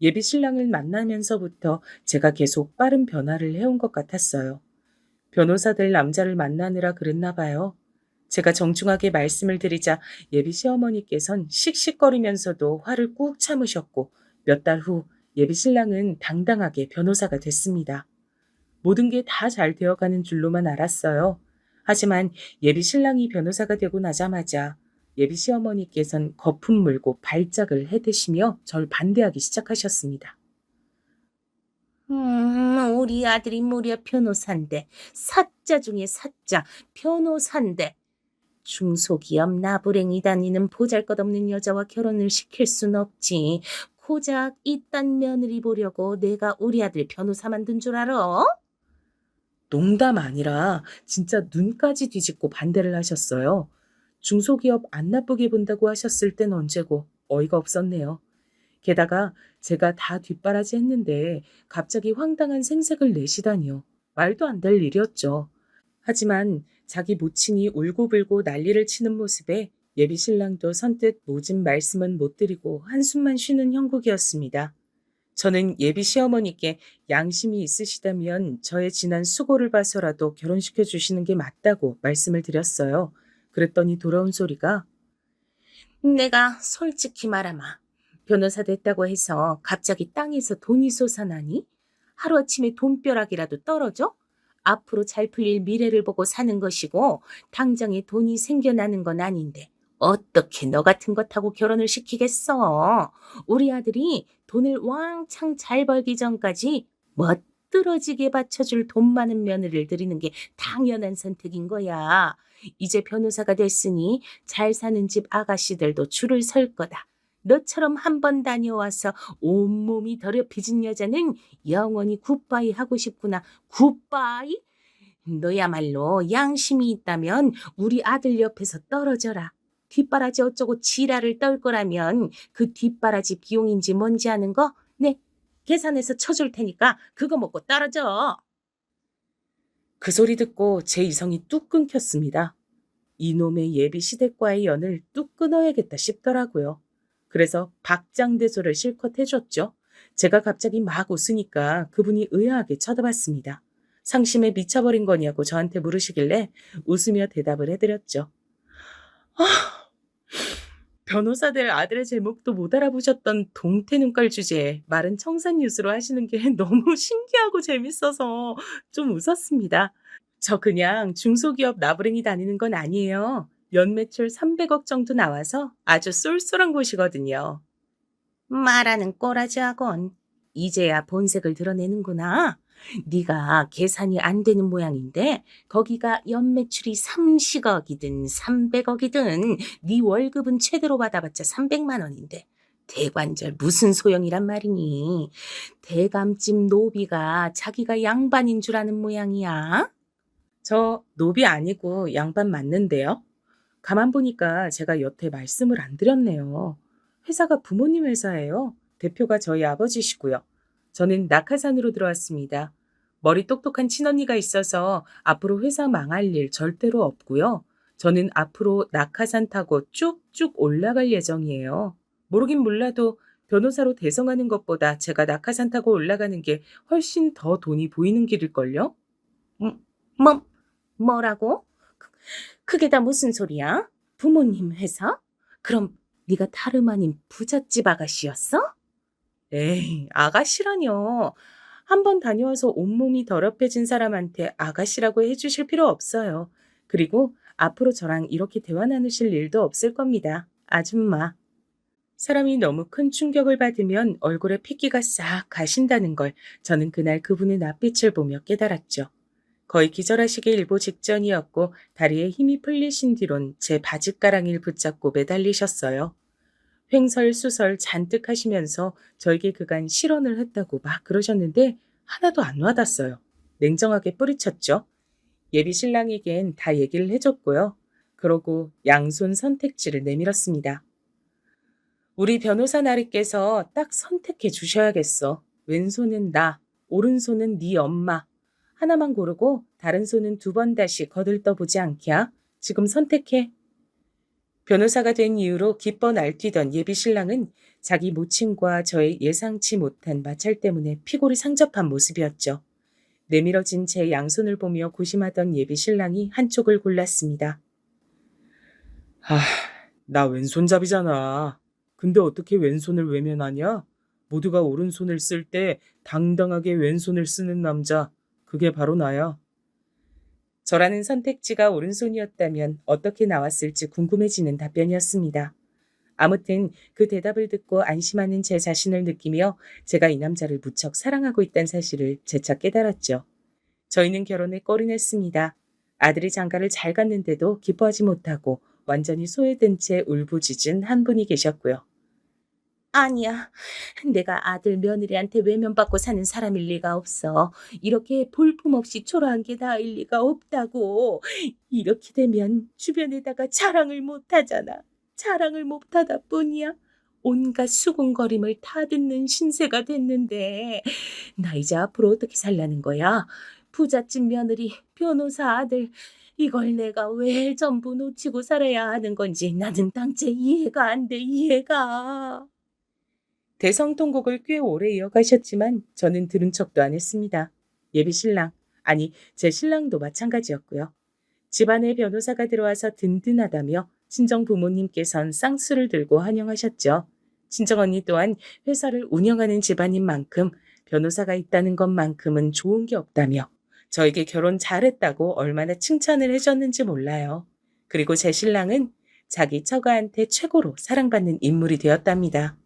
예비 신랑을 만나면서부터 제가 계속 빠른 변화를 해온 것 같았어요. 변호사 될 남자를 만나느라 그랬나 봐요. 제가 정중하게 말씀을 드리자 예비 시어머니께선 씩씩거리면서도 화를 꾹 참으셨고 몇 달 후 예비 신랑은 당당하게 변호사가 됐습니다. 모든 게 다 잘 되어가는 줄로만 알았어요. 하지만 예비 신랑이 변호사가 되고 나자마자 예비 시어머니께선 거품 물고 발작을 해대시며 절 반대하기 시작하셨습니다. 우리 아들이 무려 변호사인데, 사자 중에 사자, 변호사인데, 중소기업 나부랭이 다니는 보잘것없는 여자와 결혼을 시킬 순 없지. 고작 이딴 며느리 보려고 내가 우리 아들 변호사 만든 줄 알아? 농담 아니라 진짜 눈까지 뒤집고 반대를 하셨어요. 중소기업 안 나쁘게 본다고 하셨을 땐 언제고 어이가 없었네요. 게다가 제가 다 뒷바라지 했는데 갑자기 황당한 생색을 내시다니요. 말도 안 될 일이었죠. 하지만 자기 모친이 울고불고 난리를 치는 모습에 예비 신랑도 선뜻 모진 말씀은 못 드리고 한숨만 쉬는 형국이었습니다. 저는 예비 시어머니께 양심이 있으시다면 저의 지난 수고를 봐서라도 결혼시켜 주시는 게 맞다고 말씀을 드렸어요. 그랬더니 돌아온 소리가 내가 솔직히 말하마. 변호사 됐다고 해서 갑자기 땅에서 돈이 솟아나니? 하루아침에 돈벼락이라도 떨어져? 앞으로 잘 풀릴 미래를 보고 사는 것이고 당장에 돈이 생겨나는 건 아닌데 어떻게 너 같은 것하고 결혼을 시키겠어? 우리 아들이 돈을 왕창 잘 벌기 전까지 멋들어지게 받쳐줄 돈 많은 며느리를 들이는 게 당연한 선택인 거야. 이제 변호사가 됐으니 잘 사는 집 아가씨들도 줄을 설 거다. 너처럼 한 번 다녀와서 온몸이 더럽혀진 여자는 영원히 굿바이 하고 싶구나. 굿바이? 너야말로 양심이 있다면 우리 아들 옆에서 떨어져라. 뒷바라지 어쩌고 지랄을 떨 거라면 그 뒷바라지 비용인지 뭔지 아는 거? 네, 계산해서 쳐줄 테니까 그거 먹고 떨어져. 그 소리 듣고 제 이성이 뚝 끊겼습니다. 이놈의 예비 시댁과의 연을 뚝 끊어야겠다 싶더라고요. 그래서 박장대소를 실컷 해줬죠. 제가 갑자기 막 웃으니까 그분이 의아하게 쳐다봤습니다. 상심에 미쳐버린 거냐고 저한테 물으시길래 웃으며 대답을 해드렸죠. 변호사 될 아들의 제목도 못 알아보셨던 동태 눈깔 주제에 말은 청산유수로 하시는 게 너무 신기하고 재밌어서 좀 웃었습니다. 저 그냥 중소기업 나부랭이 다니는 건 아니에요. 연매출 300억 정도 나와서 아주 쏠쏠한 곳이거든요. 말하는 꼬라지 학원. 이제야 본색을 드러내는구나. 네가 계산이 안 되는 모양인데 거기가 연매출이 30억이든 300억이든 네 월급은 최대로 받아봤자 300만 원인데 대관절 무슨 소용이란 말이니. 대감집 노비가 자기가 양반인 줄 아는 모양이야. 저 노비 아니고 양반 맞는데요. 가만 보니까 제가 여태 말씀을 안 드렸네요. 회사가 부모님 회사예요. 대표가 저희 아버지시고요. 저는 낙하산으로 들어왔습니다. 머리 똑똑한 친언니가 있어서 앞으로 회사 망할 일 절대로 없고요. 저는 앞으로 낙하산 타고 쭉쭉 올라갈 예정이에요. 모르긴 몰라도 변호사로 대성하는 것보다 제가 낙하산 타고 올라가는 게 훨씬 더 돈이 보이는 길일걸요? 뭐라고? 그게 다 무슨 소리야? 부모님 회사? 그럼 네가 다름 아닌 부잣집 아가씨였어? 에이, 아가씨라뇨. 한 번 다녀와서 온몸이 더럽혀진 사람한테 아가씨라고 해주실 필요 없어요. 그리고 앞으로 저랑 이렇게 대화 나누실 일도 없을 겁니다. 아줌마. 사람이 너무 큰 충격을 받으면 얼굴에 핏기가 싹 가신다는 걸 저는 그날 그분의 낯빛을 보며 깨달았죠. 거의 기절하시기 일보 직전이었고 다리에 힘이 풀리신 뒤론 제 바짓가랑이를 붙잡고 매달리셨어요. 횡설수설 잔뜩 하시면서 저에게 그간 실언을 했다고 막 그러셨는데 하나도 안 와닿았어요. 냉정하게 뿌리쳤죠. 예비 신랑에겐 다 얘기를 해줬고요. 그러고 양손 선택지를 내밀었습니다. 우리 변호사 나리께서 딱 선택해 주셔야겠어. 왼손은 나, 오른손은 네 엄마. 하나만 고르고 다른 손은 2번 다시 거들떠보지 않게. 지금 선택해. 변호사가 된 이후로 기뻐 날뛰던 예비 신랑은 자기 모친과 저의 예상치 못한 마찰 때문에 피골이 상접한 모습이었죠. 내밀어진 제 양손을 보며 고심하던 예비 신랑이 한쪽을 골랐습니다. 나 왼손잡이잖아. 근데 어떻게 왼손을 외면하냐? 모두가 오른손을 쓸 때 당당하게 왼손을 쓰는 남자. 그게 바로 나야. 저라는 선택지가 오른손이었다면 어떻게 나왔을지 궁금해지는 답변이었습니다. 아무튼 그 대답을 듣고 안심하는 제 자신을 느끼며 제가 이 남자를 무척 사랑하고 있다는 사실을 재차 깨달았죠. 저희는 결혼에 꼴이 냈습니다. 아들이 장가를 잘 갔는데도 기뻐하지 못하고 완전히 소외된 채 울부짖은 한 분이 계셨고요. 아니야. 내가 아들 며느리한테 외면받고 사는 사람일 리가 없어. 이렇게 볼품없이 초라한 게 나을 리가 없다고. 이렇게 되면 주변에다가 자랑을 못하잖아. 자랑을 못하다 뿐이야. 온갖 수군거림을 다 듣는 신세가 됐는데 나 이제 앞으로 어떻게 살라는 거야? 부잣집 며느리, 변호사 아들 이걸 내가 왜 전부 놓치고 살아야 하는 건지 나는 당체 이해가 안 돼, 이해가. 대성통곡을 꽤 오래 이어가셨지만 저는 들은 척도 안 했습니다. 예비 신랑, 아니 제 신랑도 마찬가지였고요. 집안에 변호사가 들어와서 든든하다며 친정 부모님께선 쌍수를 들고 환영하셨죠. 친정 언니 또한 회사를 운영하는 집안인 만큼 변호사가 있다는 것만큼은 좋은 게 없다며 저에게 결혼 잘했다고 얼마나 칭찬을 해줬는지 몰라요. 그리고 제 신랑은 자기 처가한테 최고로 사랑받는 인물이 되었답니다.